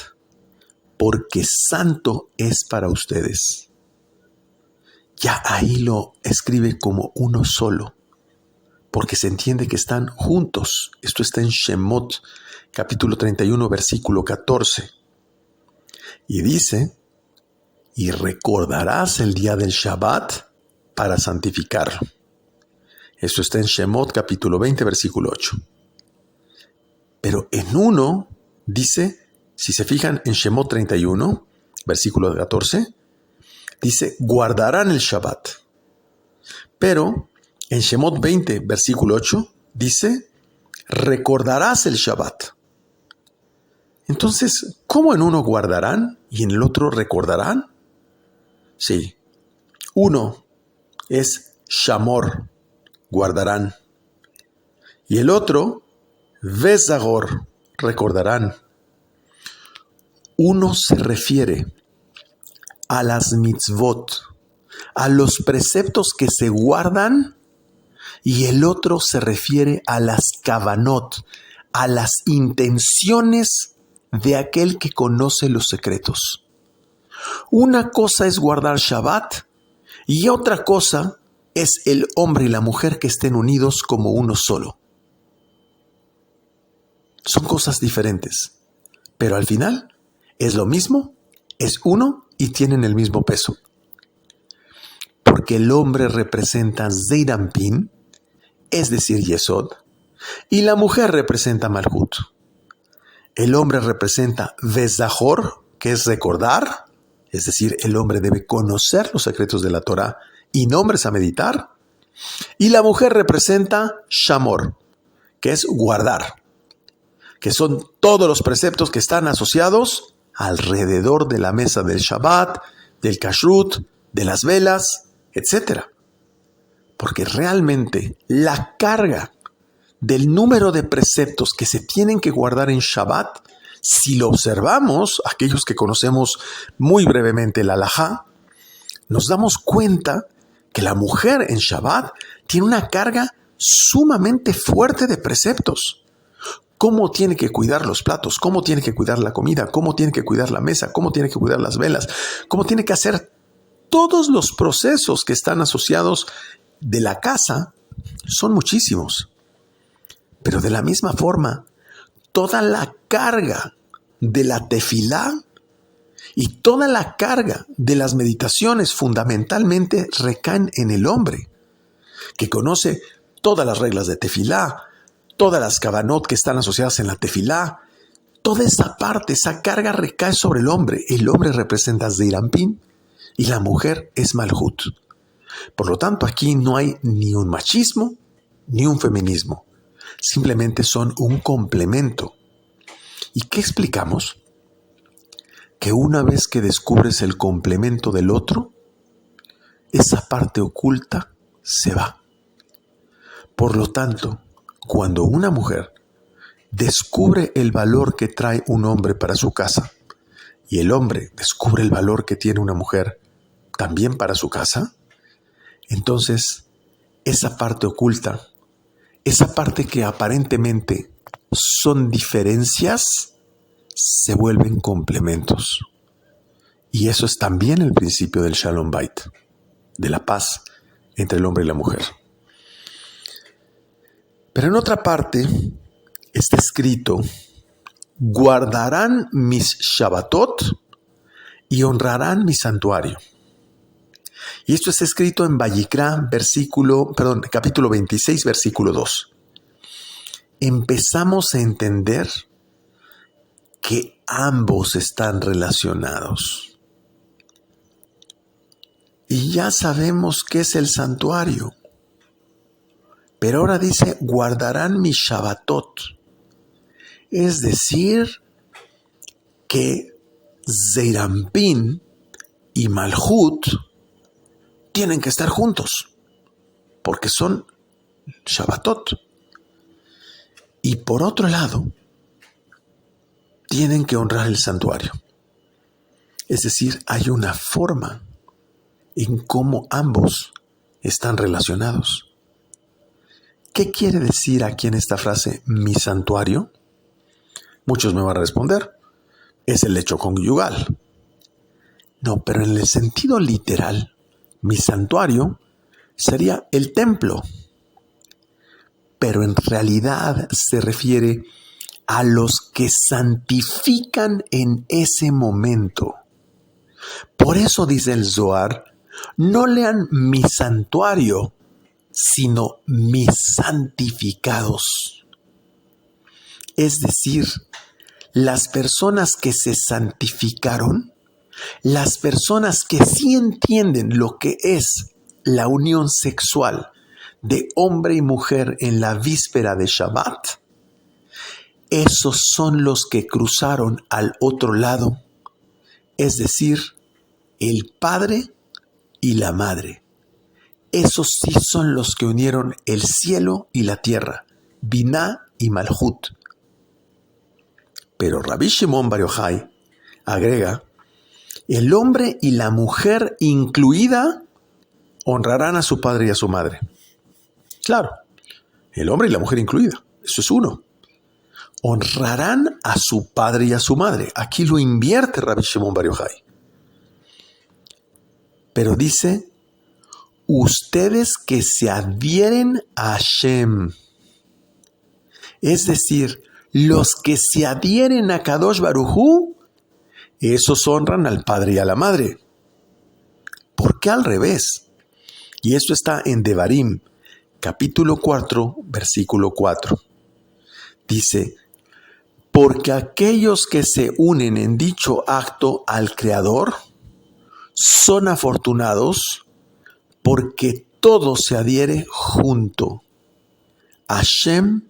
porque santo es para ustedes. Ya ahí lo escribe como uno solo, porque se entiende que están juntos. Esto está en Shemot, capítulo 31, versículo 14. Y dice, y recordarás el día del Shabbat para santificarlo. Esto está en Shemot, capítulo 20, versículo 8. Pero en uno dice, si se fijan en Shemot 31, versículo 14, dice, guardarán el Shabbat. Pero en Shemot 20, versículo 8, dice, recordarás el Shabbat. Entonces, ¿cómo en uno guardarán y en el otro recordarán? Sí, uno es shamor, guardarán. Y el otro, vezagor, recordarán. Uno se refiere a las mitzvot, a los preceptos que se guardan, y el otro se refiere a las kavanot, a las intenciones de aquel que conoce los secretos. Una cosa es guardar Shabbat y otra cosa es el hombre y la mujer que estén unidos como uno solo. Son cosas diferentes, pero al final es lo mismo, es uno y tienen el mismo peso. Porque el hombre representa Zeir Anpin, es decir, Yesod, y la mujer representa Malhut. El hombre representa Vezahor, que es recordar, es decir, el hombre debe conocer los secretos de la Torah y nombres a meditar. Y la mujer representa Shamor, que es guardar, que son todos los preceptos que están asociados alrededor de la mesa del Shabbat, del Kashrut, de las velas, etc. Porque realmente la carga del número de preceptos que se tienen que guardar en Shabbat, si lo observamos, aquellos que conocemos muy brevemente la halajá, nos damos cuenta que la mujer en Shabbat tiene una carga sumamente fuerte de preceptos. Cómo tiene que cuidar los platos, cómo tiene que cuidar la comida, cómo tiene que cuidar la mesa, cómo tiene que cuidar las velas, cómo tiene que hacer todos los procesos que están asociados de la casa, son muchísimos. Pero de la misma forma, toda la carga de la tefilá y toda la carga de las meditaciones fundamentalmente recaen en el hombre, que conoce todas las reglas de tefilá, todas las kavanot que están asociadas en la tefilá. Toda esa parte, esa carga recae sobre el hombre. El hombre representa Zeir Anpin y la mujer es Malhut. Por lo tanto, aquí no hay ni un machismo ni un feminismo. Simplemente son un complemento. ¿Y qué explicamos? Que una vez que descubres el complemento del otro, esa parte oculta se va. Por lo tanto, cuando una mujer descubre el valor que trae un hombre para su casa y el hombre descubre el valor que tiene una mujer también para su casa, entonces esa parte oculta, esa parte que aparentemente son diferencias, se vuelven complementos. Y eso es también el principio del Shalom Bait, de la paz entre el hombre y la mujer. Pero en otra parte está escrito: guardarán mis Shabbatot y honrarán mi santuario. Y esto está escrito en Vayikra, capítulo 26, versículo 2. Empezamos a entender que ambos están relacionados. Y ya sabemos qué es el santuario. Pero ahora dice, guardarán mi Shabbatot. Es decir, que Zeir Anpin y Malhut tienen que estar juntos, porque son Shabbatot. Y por otro lado, tienen que honrar el santuario. Es decir, hay una forma en cómo ambos están relacionados. ¿Qué quiere decir aquí en esta frase mi santuario? Muchos me van a responder, es el lecho conyugal. No, pero en el sentido literal, mi santuario sería el templo. Pero en realidad se refiere a los que santifican en ese momento. Por eso dice el Zohar, no lean mi santuario, sino mis santificados. Es decir, las personas que se santificaron, las personas que sí entienden lo que es la unión sexual de hombre y mujer en la víspera de Shabbat, esos son los que cruzaron al otro lado, es decir, el padre y la madre, esos sí son los que unieron el cielo y la tierra, Biná y Malhut. Pero Rabbi Shimon Bar Yochai agrega, el hombre y la mujer incluida honrarán a su padre y a su madre. Claro, el hombre y la mujer incluida, eso es uno. Honrarán a su padre y a su madre. Aquí lo invierte Rabbi Shimon Bar Yochai. Pero dice, ustedes que se adhieren a Hashem. Es decir, los que se adhieren a Kadosh Baruj Hu, esos honran al padre y a la madre. ¿Por qué al revés? Y esto está en Devarim, capítulo 4, versículo 4. Dice, porque aquellos que se unen en dicho acto al Creador son afortunados porque todo se adhiere junto a Hashem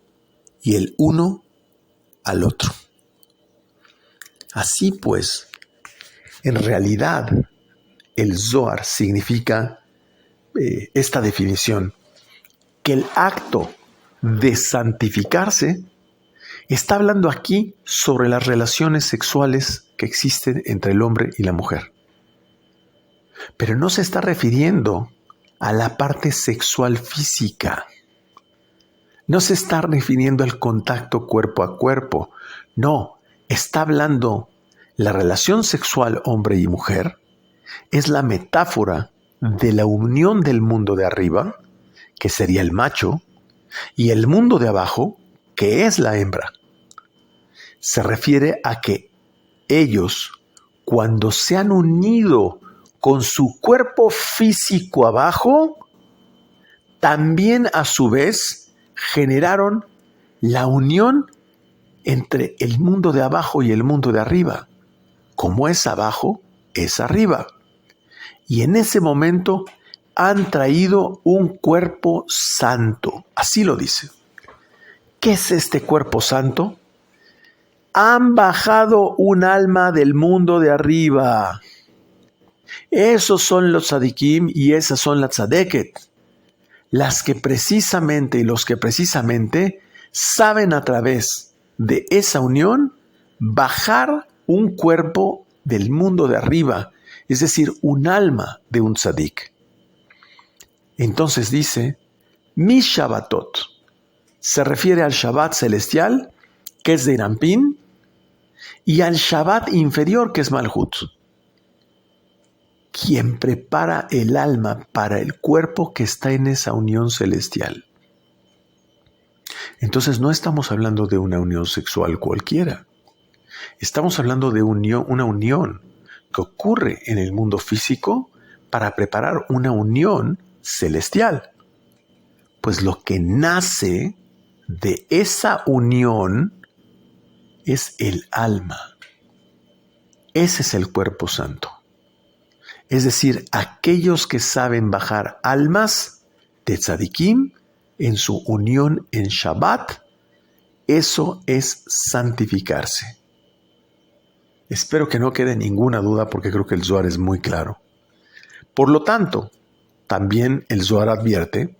y el uno al otro. Así pues, en realidad, el Zohar significa esta definición, que el acto de santificarse está hablando aquí sobre las relaciones sexuales que existen entre el hombre y la mujer. Pero no se está refiriendo a la parte sexual física. No se está refiriendo al contacto cuerpo a cuerpo. No, está hablando la relación sexual hombre y mujer. Es la metáfora de la unión del mundo de arriba, que sería el macho, y el mundo de abajo, que es la hembra. Se refiere a que ellos, cuando se han unido con su cuerpo físico abajo, también a su vez generaron la unión entre el mundo de abajo y el mundo de arriba. Como es abajo, es arriba. Y en ese momento han traído un cuerpo santo. Así lo dice. ¿Qué es este cuerpo santo? Han bajado un alma del mundo de arriba. Esos son los tzadikim y esas son las tzadeket. Las que precisamente y los que precisamente saben a través de esa unión bajar un cuerpo del mundo de arriba, es decir, un alma de un tzadik. Entonces dice, mi Shabbatot se refiere al Shabbat celestial, que es de Irampín, y al Shabbat inferior, que es Malhut. Quien prepara el alma para el cuerpo que está en esa unión celestial. Entonces no estamos hablando de una unión sexual cualquiera. Estamos hablando de una unión que ocurre en el mundo físico para preparar una unión celestial. Pues lo que nace de esa unión es el alma. Ese es el cuerpo santo. Es decir, aquellos que saben bajar almas de tzadikim en su unión en Shabbat, eso es santificarse. Espero que no quede ninguna duda porque creo que el Zohar es muy claro. Por lo tanto, también el Zohar advierte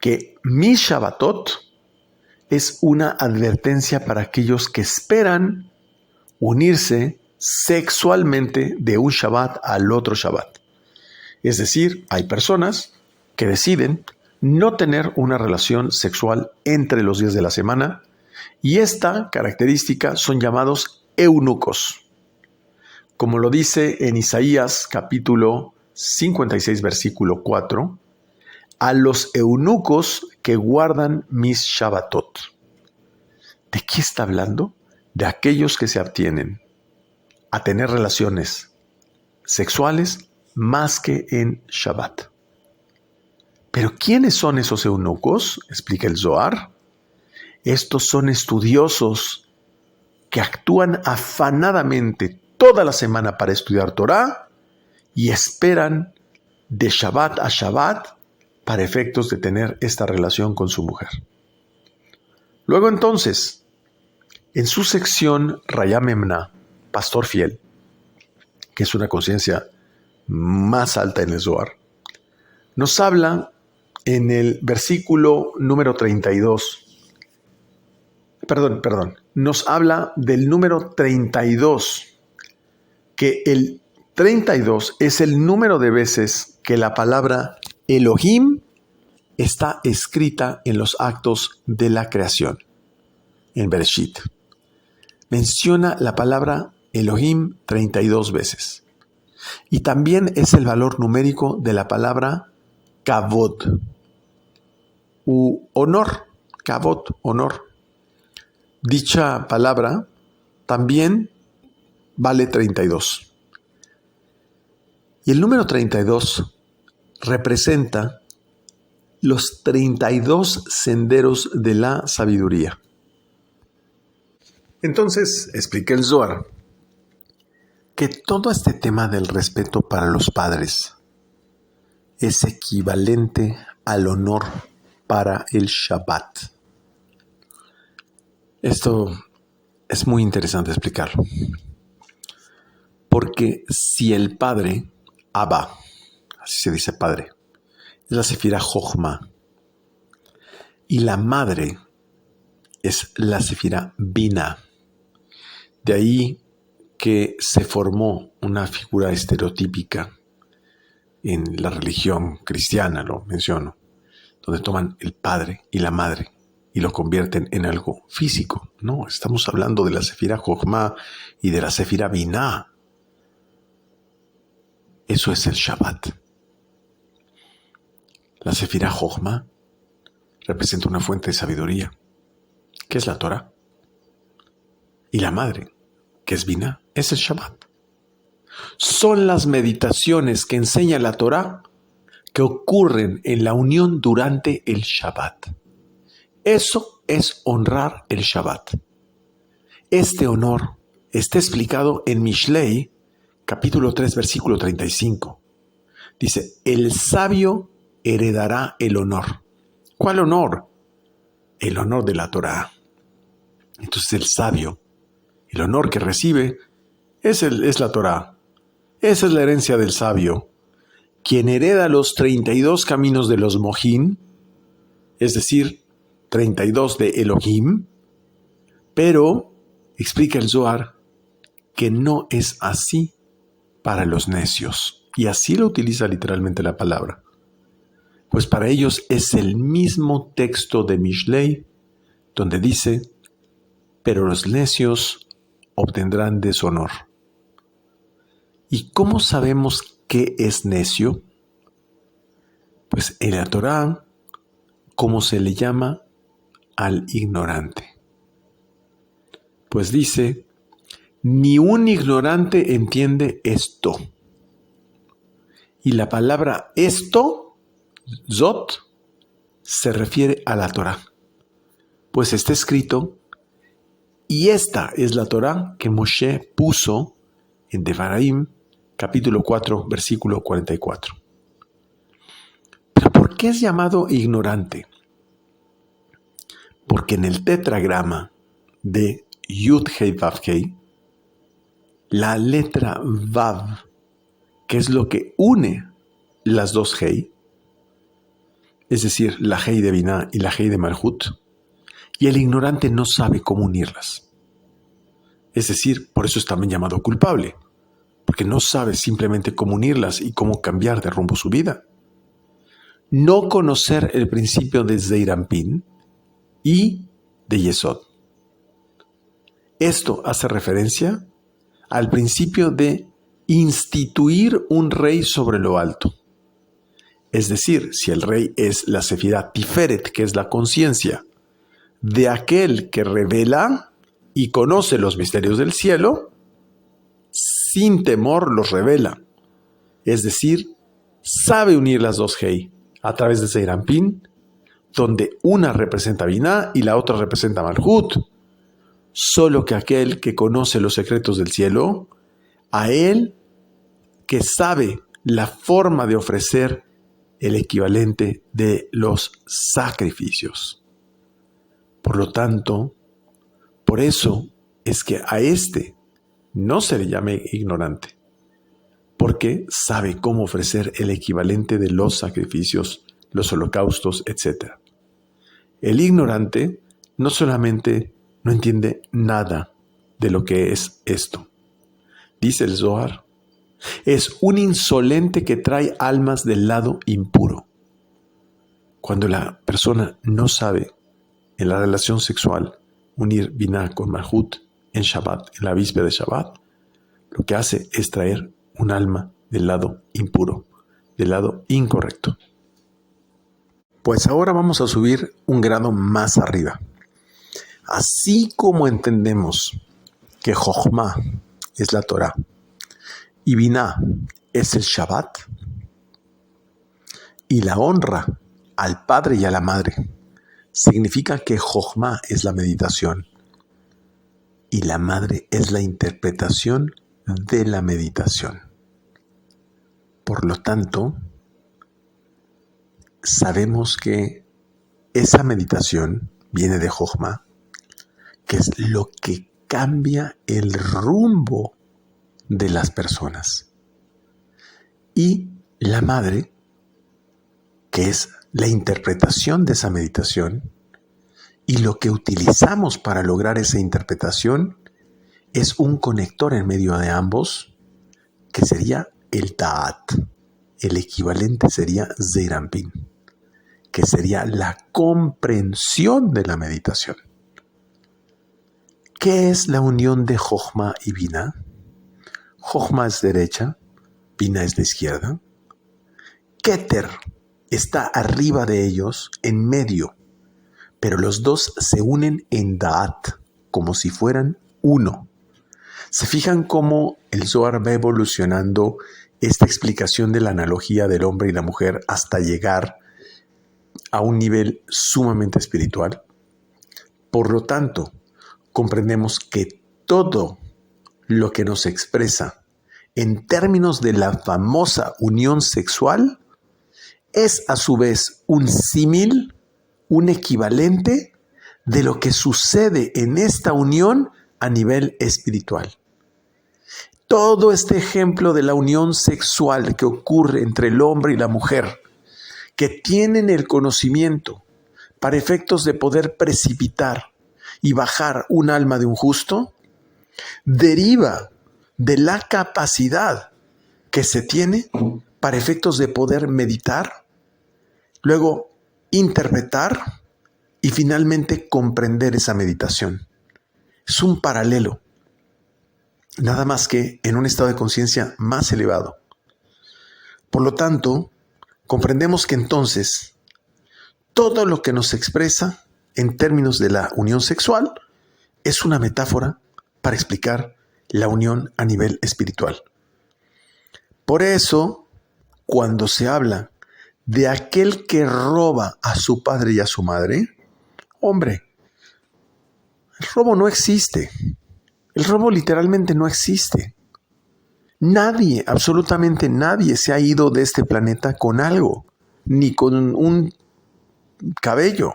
que mi Shabbatot es una advertencia para aquellos que esperan unirse sexualmente de un Shabbat al otro Shabbat. Es decir, hay personas que deciden no tener una relación sexual entre los días de la semana y esta característica son llamados eunucos. Como lo dice en Isaías capítulo 56 versículo 4, a los eunucos que guardan mis Shabbatot. ¿De qué está hablando? De aquellos que se abstienen a tener relaciones sexuales más que en Shabbat. ¿Pero quiénes son esos eunucos? Explica el Zohar. Estos son estudiosos que actúan afanadamente toda la semana para estudiar Torah y esperan de Shabbat a Shabbat para efectos de tener esta relación con su mujer. Luego entonces, en su sección Rayam Emna, pastor fiel, que es una conciencia más alta en el Zohar, Nos habla en el versículo número 32. Nos habla del número 32, que el 32 es el número de veces que la palabra Elohim está escrita en los actos de la creación, en Bereshit. Menciona la palabra Elohim 32 veces. Y también es el valor numérico de la palabra Kavod, u honor, Kavod, honor. Dicha palabra también vale 32. Y el número 32 representa los 32 senderos de la sabiduría. Entonces, explica el Zohar que todo este tema del respeto para los padres es equivalente al honor para el Shabbat. Esto es muy interesante explicarlo. Porque si el padre, Abba, así se dice padre, es la sefira Jochma, y la madre es la sefira Bina. De ahí que se formó una figura estereotípica en la religión cristiana, lo menciono, donde toman el padre y la madre y lo convierten en algo físico. No, estamos hablando de la sefira Jochma y de la sefira Binah. Eso es el Shabbat. La sefira Jochma representa una fuente de sabiduría, que es la Torah. Y la madre, que es Binah, es el Shabbat. Son las meditaciones que enseña la Torah que ocurren en la unión durante el Shabbat. Eso es honrar el Shabbat. Este honor está explicado en Mishlei, capítulo 3, versículo 35. Dice, el sabio heredará el honor. ¿Cuál honor? El honor de la Torah. Entonces el sabio, el honor que recibe es la Torah. Esa es la herencia del sabio, quien hereda los 32 caminos de los Mohin, es decir, 32 de Elohim, pero explica el Zohar que no es así para los necios, y así lo utiliza literalmente la palabra. Pues para ellos es el mismo texto de Mishlei, donde dice, pero los necios obtendrán deshonor. ¿Y cómo sabemos qué es necio? Pues en la Torá, ¿cómo se le llama al ignorante? Pues dice, ni un ignorante entiende esto. Y la palabra esto, Zot, se refiere a la Torá. Pues está escrito, y esta es la Torá que Moshe puso en Devarim, capítulo 4, versículo 44. ¿Pero por qué es llamado ignorante? Porque en el tetragrama de Yud Hei Vav Hei, la letra Vav, que es lo que une las dos Hei, es decir, la Hei de Binah y la Hei de Malhut, y el ignorante no sabe cómo unirlas. Es decir, por eso es también llamado culpable, porque no sabe simplemente cómo unirlas y cómo cambiar de rumbo su vida. No conocer el principio de Zeir Anpin y de Yesod. Esto hace referencia al principio de instituir un rey sobre lo alto. Es decir, si el rey es la sefirá Tiferet, que es la conciencia de aquel que revela y conoce los misterios del cielo, sin temor los revela. Es decir, sabe unir las dos Hei a través de Zeir Anpin, donde una representa Binah y la otra representa Malhut. Solo que aquel que conoce los secretos del cielo, a él que sabe la forma de ofrecer el equivalente de los sacrificios. Por lo tanto, por eso es que a este no se le llame ignorante, porque sabe cómo ofrecer el equivalente de los sacrificios, los holocaustos, etc. El ignorante no solamente no entiende nada de lo que es esto. Dice el Zohar, es un insolente que trae almas del lado impuro. Cuando la persona no sabe en la relación sexual unir Binah con Malhut en Shabbat, en la víspera de Shabbat, lo que hace es traer un alma del lado impuro, del lado incorrecto. Pues ahora vamos a subir un grado más arriba. Así como entendemos que Jochma es la Torah y Binah es el Shabbat, y la honra al padre y a la madre significa que Jochma es la meditación y la madre es la interpretación de la meditación. Por lo tanto, sabemos que esa meditación viene de Jochma, que es lo que cambia el rumbo de las personas. Y la madre, que es la interpretación de esa meditación, y lo que utilizamos para lograr esa interpretación es un conector en medio de ambos, que sería el Ta'at. El equivalente sería Zeir Anpin, que sería la comprensión de la meditación. ¿Qué es la unión de Jochma y Binah? Jochma es derecha, Binah es de izquierda. Keter está arriba de ellos, en medio, pero los dos se unen en Da'at, como si fueran uno. ¿Se fijan cómo el Zohar va evolucionando esta explicación de la analogía del hombre y la mujer hasta llegar a un nivel sumamente espiritual? Por lo tanto, comprendemos que todo lo que nos expresa en términos de la famosa unión sexual es a su vez un símil, un equivalente de lo que sucede en esta unión a nivel espiritual. Todo este ejemplo de la unión sexual que ocurre entre el hombre y la mujer, que tienen el conocimiento para efectos de poder precipitar y bajar un alma de un justo, deriva de la capacidad que se tiene para efectos de poder meditar, luego interpretar y finalmente comprender esa meditación. Es un paralelo, nada más que en un estado de conciencia más elevado. Por lo tanto, comprendemos que entonces todo lo que nos expresa en términos de la unión sexual es una metáfora para explicar la unión a nivel espiritual. Por eso, cuando se habla de aquel que roba a su padre y a su madre, hombre, el robo no existe. El robo literalmente no existe. Nadie, absolutamente nadie se ha ido de este planeta con algo, ni con un cabello.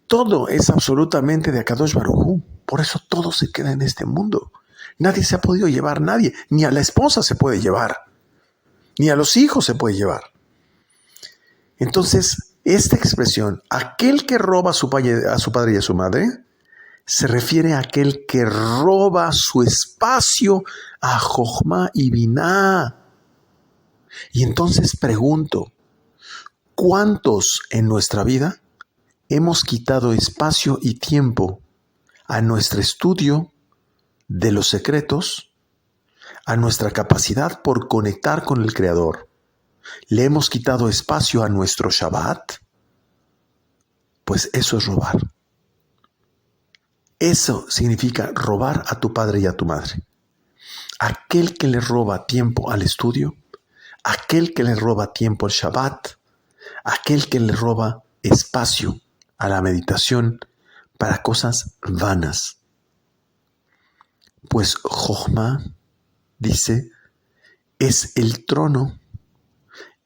Todo es absolutamente de Akadosh Baruj Hu. Por eso todo se queda en este mundo. Nadie se ha podido llevar, nadie. Ni a la esposa se puede llevar. Ni a los hijos se puede llevar. Entonces, esta expresión, aquel que roba a su padre y a su madre, se refiere a aquel que roba su espacio a Jochma y Binah. Y entonces pregunto, ¿cuántos en nuestra vida hemos quitado espacio y tiempo a nuestro estudio de los secretos, a nuestra capacidad por conectar con el Creador? ¿Le hemos quitado espacio a nuestro Shabbat? Pues eso es robar. Eso significa robar a tu padre y a tu madre. Aquel que le roba tiempo al estudio, aquel que le roba tiempo al Shabbat, aquel que le roba espacio a la meditación para cosas vanas. Pues Jochma, dice, es el trono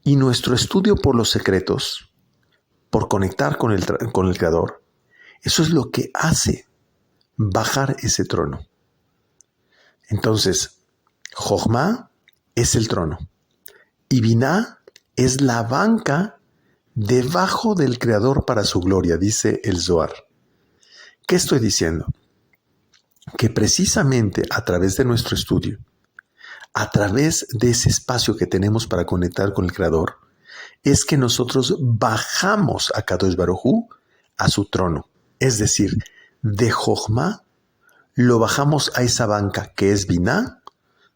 y nuestro estudio por los secretos, por conectar con el Creador, eso es lo que hace bajar ese trono. Entonces, Jochma es el trono. Y Biná es la banca debajo del Creador para su gloria, dice el Zohar. ¿Qué estoy diciendo? Que precisamente a través de nuestro estudio, a través de ese espacio que tenemos para conectar con el Creador, es que nosotros bajamos a Kadosh Baruj Hu a su trono. Es decir, de Jochma lo bajamos a esa banca que es Biná,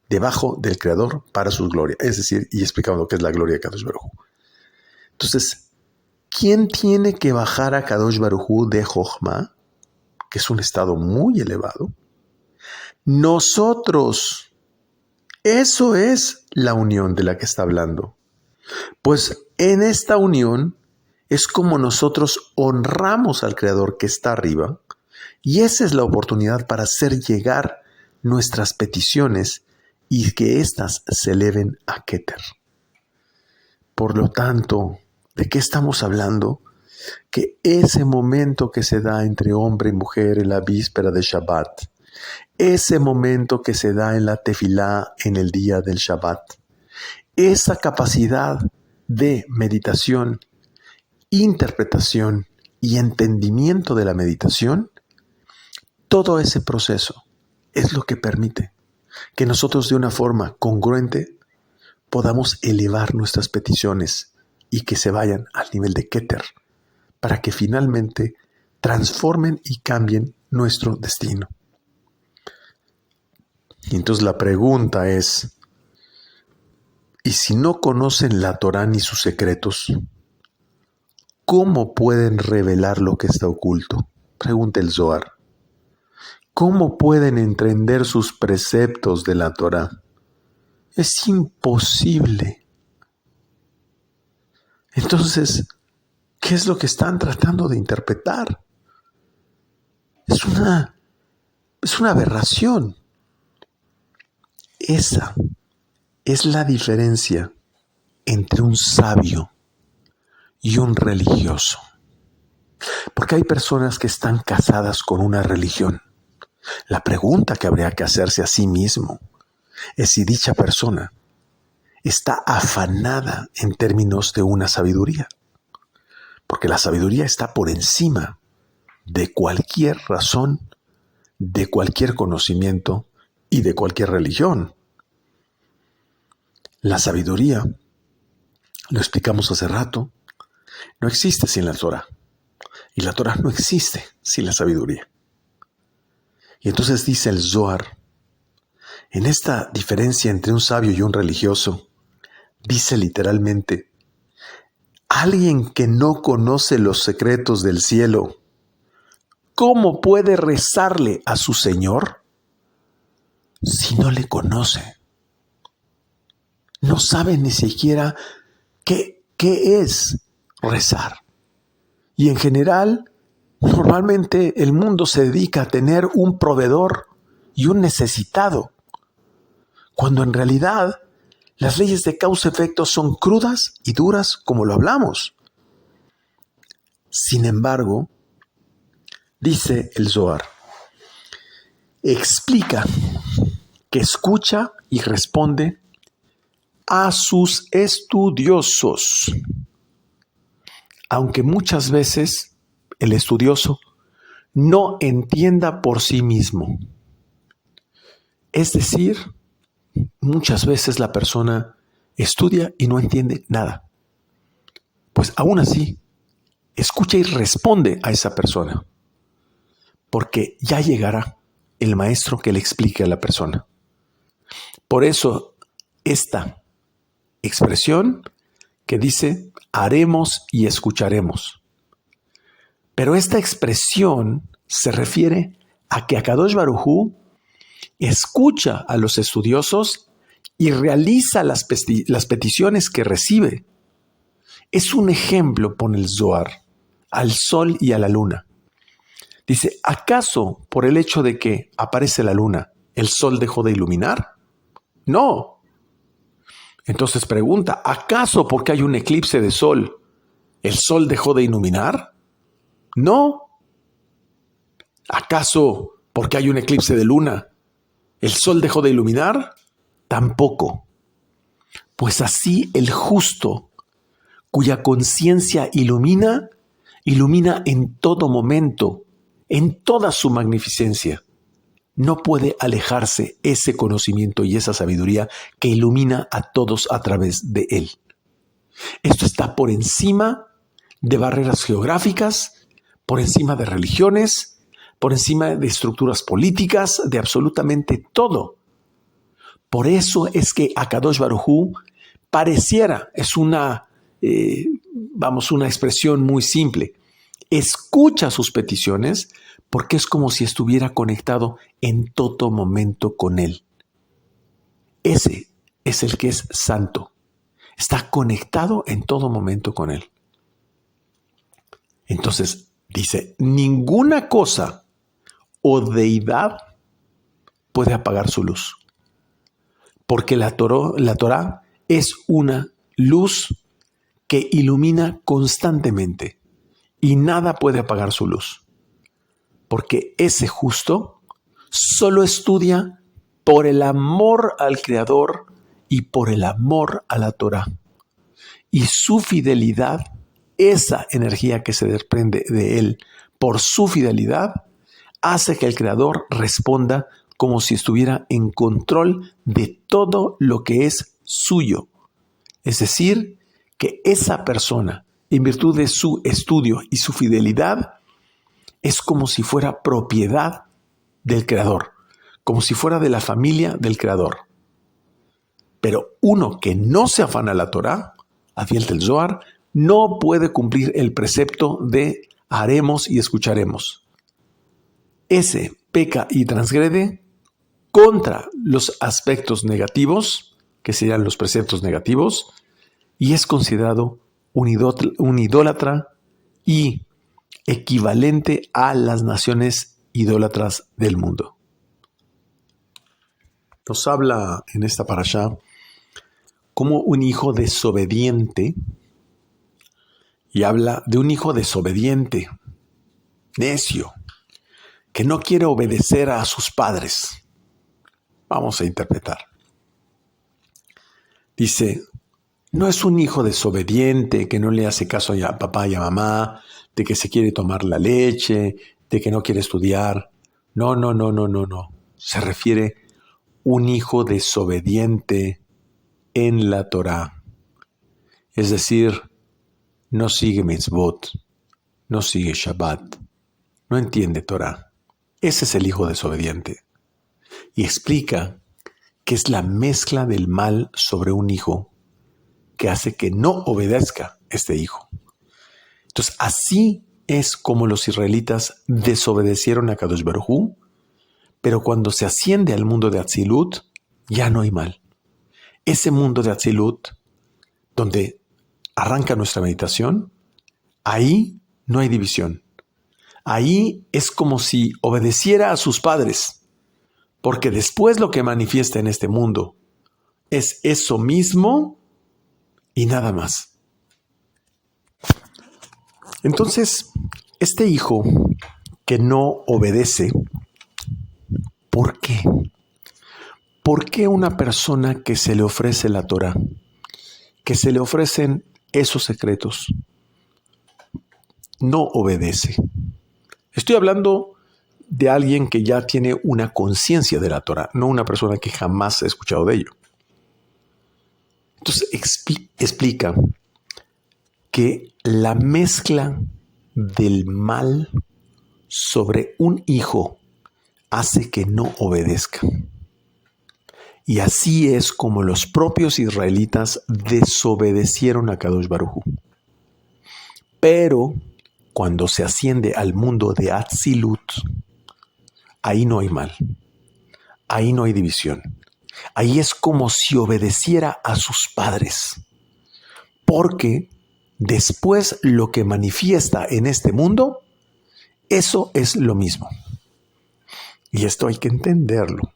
debajo del Creador para su gloria. Es decir, y explicamos lo que es la gloria de Kadosh Baruj Hu. Entonces, ¿quién tiene que bajar a Kadosh Baruj Hu de Jochma, que es un estado muy elevado? Nosotros. Eso es la unión de la que está hablando. Pues en esta unión es como nosotros honramos al Creador que está arriba, y esa es la oportunidad para hacer llegar nuestras peticiones y que éstas se eleven a Keter. Por lo tanto, ¿de qué estamos hablando? Que ese momento que se da entre hombre y mujer en la víspera de Shabbat, ese momento que se da en la tefilá en el día del Shabbat, esa capacidad de meditación, interpretación y entendimiento de la meditación, todo ese proceso es lo que permite que nosotros de una forma congruente podamos elevar nuestras peticiones y que se vayan al nivel de Keter, para que finalmente transformen y cambien nuestro destino. Y entonces la pregunta es, ¿y si no conocen la Torá ni sus secretos, cómo pueden revelar lo que está oculto? Pregunta el Zohar. ¿Cómo pueden entender sus preceptos de la Torá? Es imposible. Entonces, ¿qué es lo que están tratando de interpretar? Es una aberración. Esa es la diferencia entre un sabio y un religioso. Porque hay personas que están casadas con una religión. La pregunta que habría que hacerse a sí mismo es si dicha persona está afanada en términos de una sabiduría. Porque la sabiduría está por encima de cualquier razón, de cualquier conocimiento y de cualquier religión. La sabiduría, lo explicamos hace rato, no existe sin la Torá. Y la Torá no existe sin la sabiduría. Y entonces dice el Zohar, en esta diferencia entre un sabio y un religioso, dice literalmente, alguien que no conoce los secretos del cielo, ¿cómo puede rezarle a su Señor si no le conoce? No sabe ni siquiera qué es rezar. Y en general, normalmente el mundo se dedica a tener un proveedor y un necesitado, cuando en realidad las leyes de causa-efecto son crudas y duras como lo hablamos. Sin embargo, dice el Zohar, explica que escucha y responde a sus estudiosos, aunque muchas veces el estudioso no entienda por sí mismo. Es decir, muchas veces la persona estudia y no entiende nada. Pues aún así, escucha y responde a esa persona, porque ya llegará el maestro que le explique a la persona. Por eso, esta expresión que dice, haremos y escucharemos. Pero esta expresión se refiere a que Akadosh Baruj Hu escucha a los estudiosos y realiza las peticiones que recibe. Es un ejemplo, pone el Zohar, al sol y a la luna. Dice, ¿acaso por el hecho de que aparece la luna, el sol dejó de iluminar? No. Entonces pregunta, ¿acaso porque hay un eclipse de sol, el sol dejó de iluminar? No. ¿Acaso porque hay un eclipse de luna, el sol dejó de iluminar? Tampoco. Pues así el justo, cuya conciencia ilumina en todo momento, en toda su magnificencia. No puede alejarse ese conocimiento y esa sabiduría que ilumina a todos a través de él. Esto está por encima de barreras geográficas, por encima de religiones, por encima de estructuras políticas, de absolutamente todo. Por eso es que Akadosh Baruj Hu pareciera, es una expresión muy simple, escucha sus peticiones porque es como si estuviera conectado en todo momento con él. Ese es el que es santo. Está conectado en todo momento con él. Entonces dice, ninguna cosa o deidad puede apagar su luz. Porque la Torá es una luz que ilumina constantemente y nada puede apagar su luz. Porque ese justo solo estudia por el amor al Creador y por el amor a la Torá. Y su fidelidad, esa energía que se desprende de él por su fidelidad, hace que el Creador responda como si estuviera en control de todo lo que es suyo. Es decir, que esa persona, en virtud de su estudio y su fidelidad, es como si fuera propiedad del Creador, como si fuera de la familia del Creador. Pero uno que no se afana a la Torá, Afiel del Zohar, no puede cumplir el precepto de haremos y escucharemos. Ese peca y transgrede contra los aspectos negativos, que serían los preceptos negativos, y es considerado un idólatra y equivalente a las naciones idólatras del mundo. Nos habla en esta parashá como un hijo desobediente, y habla de un hijo desobediente, necio, que no quiere obedecer a sus padres. Vamos a interpretar. Dice, no es un hijo desobediente que no le hace caso a papá y a mamá, de que se quiere tomar la leche, de que no quiere estudiar. No. Se refiere un hijo desobediente en la Torá. Es decir, no sigue mitzvot, no sigue Shabbat, no entiende Torá. Ese es el hijo desobediente. Y explica que es la mezcla del mal sobre un hijo que hace que no obedezca este hijo. Entonces, así es como los israelitas desobedecieron a Kadosh Baruj Hu, pero cuando se asciende al mundo de Atzilut, ya no hay mal. Ese mundo de Atzilut, donde arranca nuestra meditación, ahí no hay división. Ahí es como si obedeciera a sus padres, porque después lo que manifiesta en este mundo es eso mismo y nada más. Entonces, este hijo que no obedece, ¿por qué? ¿Por qué una persona que se le ofrece la Torá, que se le ofrecen esos secretos, no obedece? Estoy hablando de alguien que ya tiene una conciencia de la Torá, no una persona que jamás ha escuchado de ello. Entonces explica que la mezcla del mal sobre un hijo hace que no obedezca. Y así es como los propios israelitas desobedecieron a Kadosh Baruj Hu. Pero cuando se asciende al mundo de Atzilut, ahí no hay mal, ahí no hay división. Ahí es como si obedeciera a sus padres. Porque después lo que manifiesta en este mundo, eso es lo mismo. Y esto hay que entenderlo.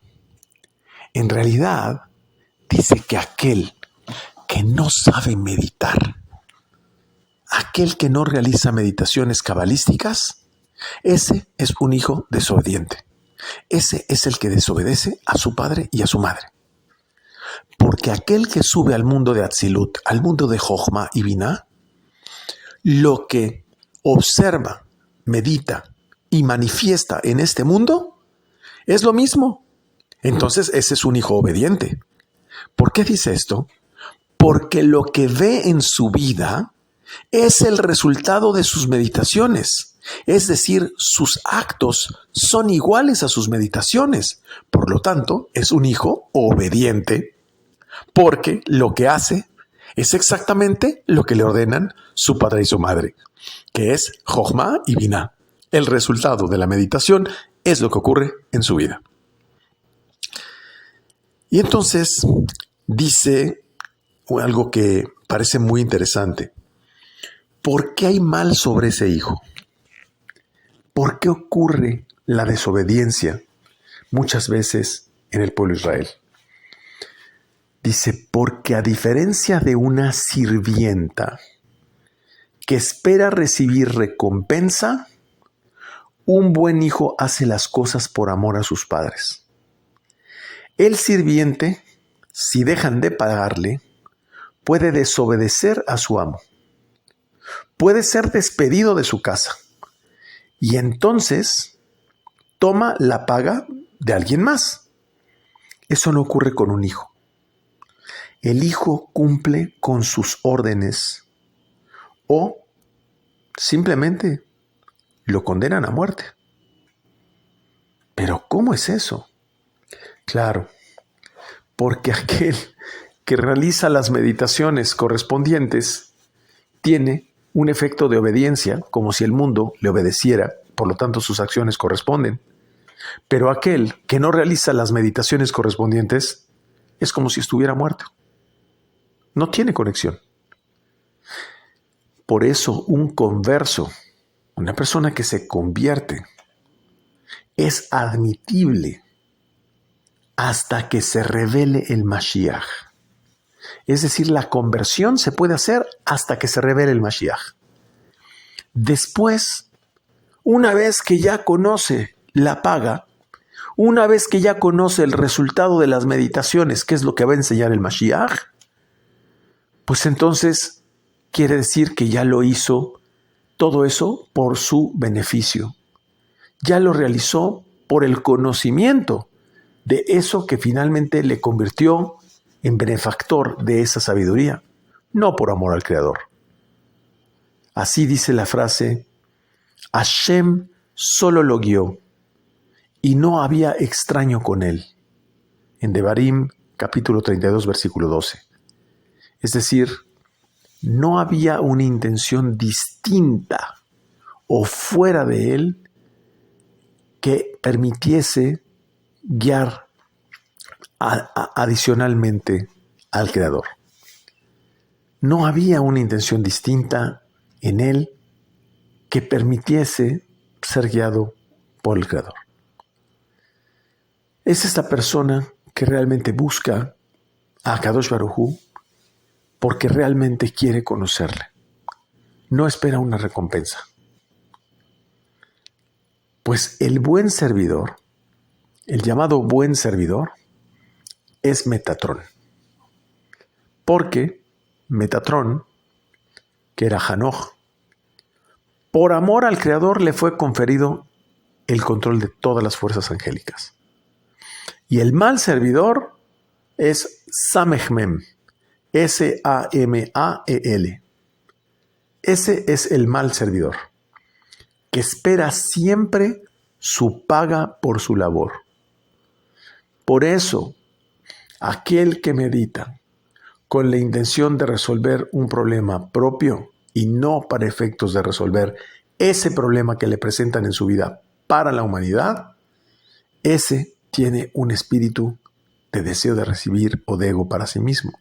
En realidad, dice que aquel que no sabe meditar, aquel que no realiza meditaciones cabalísticas, ese es un hijo desobediente. Ese es el que desobedece a su padre y a su madre. Porque aquel que sube al mundo de Atzilut, al mundo de Jochma y Binah, lo que observa, medita y manifiesta en este mundo es lo mismo. Entonces ese es un hijo obediente. ¿Por qué dice esto? Porque lo que ve en su vida es el resultado de sus meditaciones. Es decir, sus actos son iguales a sus meditaciones. Por lo tanto, es un hijo obediente, porque lo que hace es exactamente lo que le ordenan su padre y su madre, que es Jochma y Binah. El resultado de la meditación es lo que ocurre en su vida. Y entonces dice algo que parece muy interesante. ¿Por qué hay mal sobre ese hijo? ¿Por qué ocurre la desobediencia muchas veces en el pueblo de Israel? Dice, porque a diferencia de una sirvienta que espera recibir recompensa, un buen hijo hace las cosas por amor a sus padres. El sirviente, si dejan de pagarle, puede desobedecer a su amo. Puede ser despedido de su casa y entonces toma la paga de alguien más. Eso no ocurre con un hijo. El hijo cumple con sus órdenes o simplemente lo condenan a muerte. ¿Pero cómo es eso? Claro, porque aquel que realiza las meditaciones correspondientes tiene un efecto de obediencia, como si el mundo le obedeciera, por lo tanto sus acciones corresponden. Pero aquel que no realiza las meditaciones correspondientes es como si estuviera muerto. No tiene conexión. Por eso un converso, una persona que se convierte, es admitible hasta que se revele el Mashiach. Es decir, la conversión se puede hacer hasta que se revele el Mashiach. Después, una vez que ya conoce la paga, una vez que ya conoce el resultado de las meditaciones, que es lo que va a enseñar el Mashiach, pues entonces quiere decir que ya lo hizo todo eso por su beneficio. Ya lo realizó por el conocimiento de eso que finalmente le convirtió en benefactor de esa sabiduría, no por amor al Creador. Así dice la frase, Hashem solo lo guió y no había extraño con él, en Devarim capítulo 32 versículo 12. Es decir, no había una intención distinta o fuera de él que permitiese guiar adicionalmente al Creador. No había una intención distinta en él que permitiese ser guiado por el Creador. Es esta persona que realmente busca a Kadosh Baruj Hu porque realmente quiere conocerle. No espera una recompensa. Pues el buen servidor, el llamado buen servidor, es Metatrón. Porque Metatrón, que era Hanoch, por amor al Creador le fue conferido el control de todas las fuerzas angélicas. Y el mal servidor es Samechmem, S-A-M-A-E-L. Ese es el mal servidor, que espera siempre su paga por su labor. Por eso, aquel que medita con la intención de resolver un problema propio y no para efectos de resolver ese problema que le presentan en su vida para la humanidad, ese tiene un espíritu de deseo de recibir o de ego para sí mismo.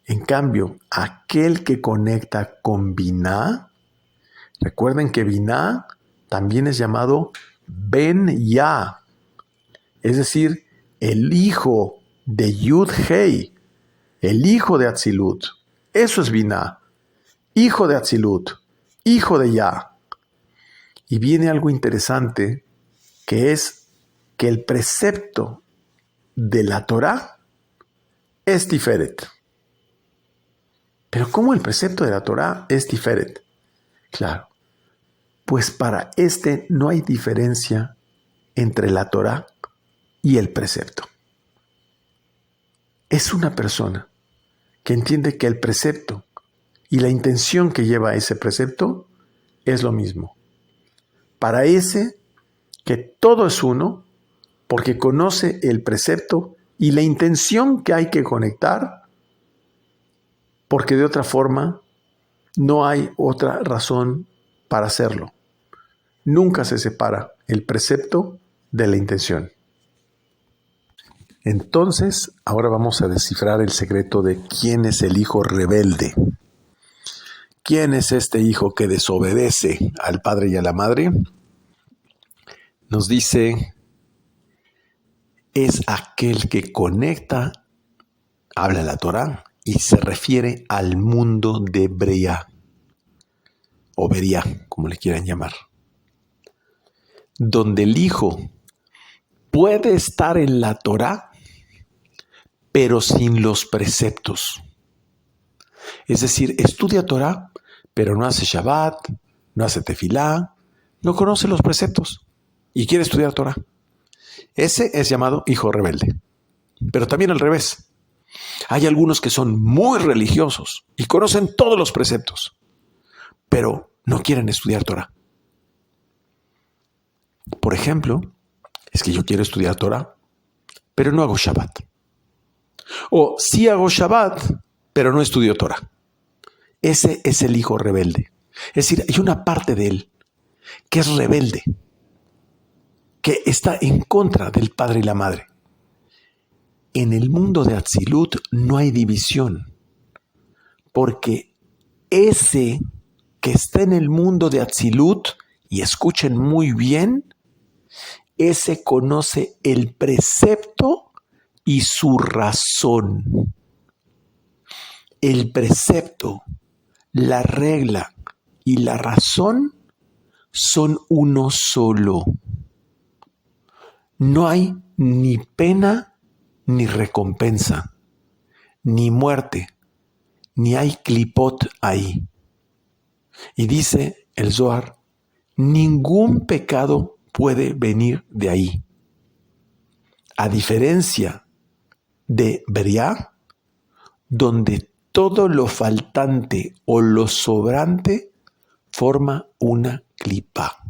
En cambio, aquel que conecta con Binah, recuerden que Binah también es llamado Ben Yah, es decir, el hijo de Yud Hei, el hijo de Atzilut. Eso es Binah, hijo de Atzilut, hijo de Yah. Y viene algo interesante, que es que el precepto de la Torá es Tiferet. Pero ¿cómo el precepto de la Torá es Tiferet? Claro, pues para este no hay diferencia entre la Torá y el precepto. Es una persona que entiende que el precepto y la intención que lleva ese precepto es lo mismo. Para ese, que todo es uno, porque conoce el precepto y la intención que hay que conectar, porque de otra forma no hay otra razón para hacerlo. Nunca se separa el precepto de la intención. Entonces, ahora vamos a descifrar el secreto de quién es el hijo rebelde. ¿Quién es este hijo que desobedece al padre y a la madre? Nos dice, es aquel que conecta, habla la Torá, y se refiere al mundo de Breá, o Bería, como le quieran llamar, donde el hijo puede estar en la Torá, pero sin los preceptos. Es decir, estudia Torá, pero no hace Shabbat, no hace Tefilá, no conoce los preceptos y quiere estudiar Torá. Ese es llamado hijo rebelde. Pero también al revés. Hay algunos que son muy religiosos y conocen todos los preceptos, pero no quieren estudiar Torá. Por ejemplo, es que yo quiero estudiar Torá, pero no hago Shabbat. O sí hago Shabbat, pero no estudio Torá. Ese es el hijo rebelde. Es decir, hay una parte de él que es rebelde, que está en contra del padre y la madre. En el mundo de Atzilut no hay división, porque ese que está en el mundo de Atzilut, y escuchen muy bien, ese conoce el precepto y su razón. El precepto, la regla y la razón son uno solo. No hay ni pena ni recompensa, ni muerte, ni hay clipot ahí. Y dice el Zohar, ningún pecado puede venir de ahí. A diferencia de Bería, donde todo lo faltante o lo sobrante forma una clipa,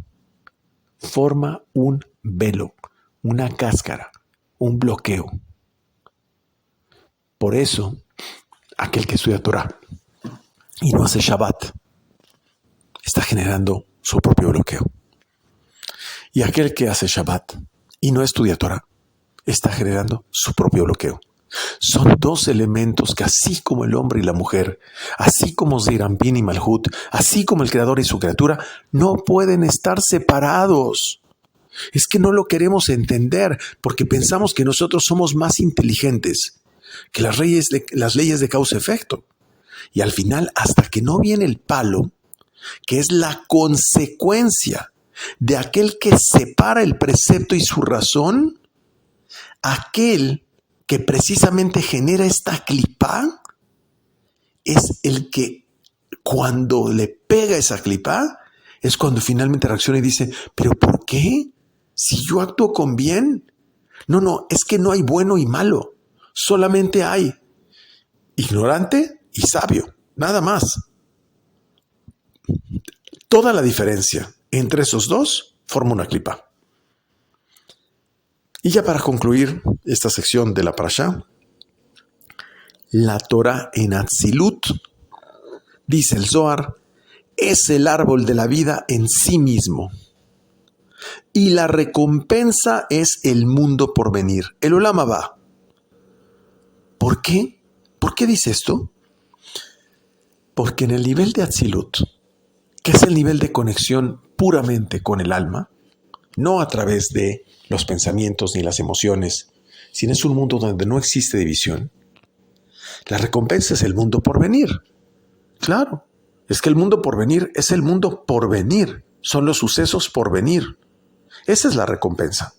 forma un velo, una cáscara, un bloqueo. Por eso, aquel que estudia Torah y no hace Shabbat está generando su propio bloqueo. Y aquel que hace Shabbat y no estudia Torah está generando su propio bloqueo. Son dos elementos que, así como el hombre y la mujer, así como Zeirampin y Malhut, así como el creador y su criatura, no pueden estar separados. Es que no lo queremos entender porque pensamos que nosotros somos más inteligentes que las leyes de causa-efecto. Y al final, hasta que no viene el palo, que es la consecuencia de aquel que separa el precepto y su razón, aquel que precisamente genera esta clipa es el que, cuando le pega esa clipa, es cuando finalmente reacciona y dice, ¿pero por qué? Si yo actúo con bien. No, es que no hay bueno y malo. Solamente hay ignorante y sabio. Nada más. Toda la diferencia entre esos dos forma una clipa. Y ya para concluir esta sección de la Parashá, la Torah en Atzilut, dice el Zohar, es el árbol de la vida en sí mismo. Y la recompensa es el mundo por venir, el Olam Habá. ¿Por qué? ¿Por qué dice esto? Porque en el nivel de Atzilut, que es el nivel de conexión puramente con el alma, no a través de los pensamientos ni las emociones, sino es un mundo donde no existe división, la recompensa es el mundo por venir. Claro, es que el mundo por venir es el mundo por venir, son los sucesos por venir. Esa es la recompensa.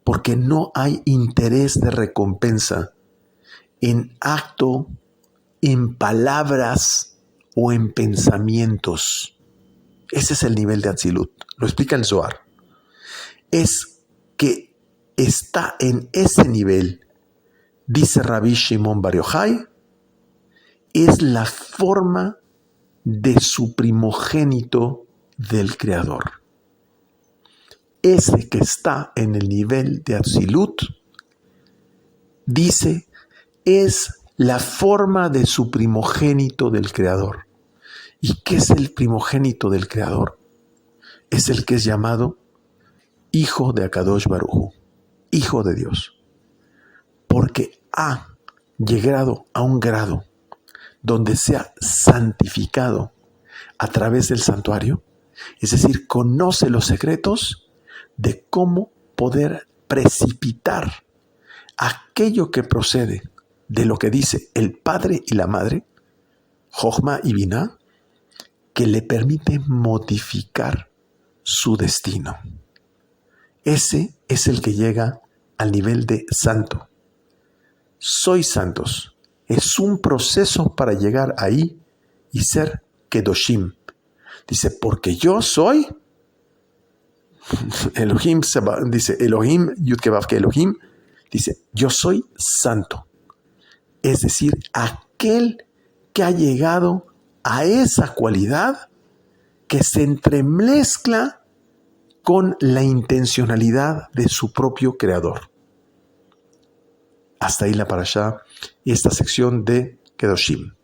Porque no hay interés de recompensa en acto, en palabras o en pensamientos. Ese es el nivel de Atzilut. Lo explica el Zohar. Es que está en ese nivel, dice Rabbi Shimon Bar Yochai, es la forma de su primogénito del Creador. Ese que está en el nivel de Atzilut, dice, es la forma de su primogénito del Creador. ¿Y qué es el primogénito del Creador? Es el que es llamado hijo de Akadosh Baruj Hu, hijo de Dios. Porque ha llegado a un grado donde se ha santificado a través del santuario, es decir, conoce los secretos de cómo poder precipitar aquello que procede de lo que dice el padre y la madre, Jochma y Binah, que le permite modificar su destino. Ese es el que llega al nivel de santo. Soy santos. Es un proceso para llegar ahí y ser Kedoshim. Dice, porque yo soy Elohim, dice Elohim, Yud Kei Vav Kei Elohim, dice, yo soy santo. Es decir, aquel que ha llegado a esa cualidad que se entremezcla con la intencionalidad de su propio creador. Hasta ahí la parashá y esta sección de Kedoshim.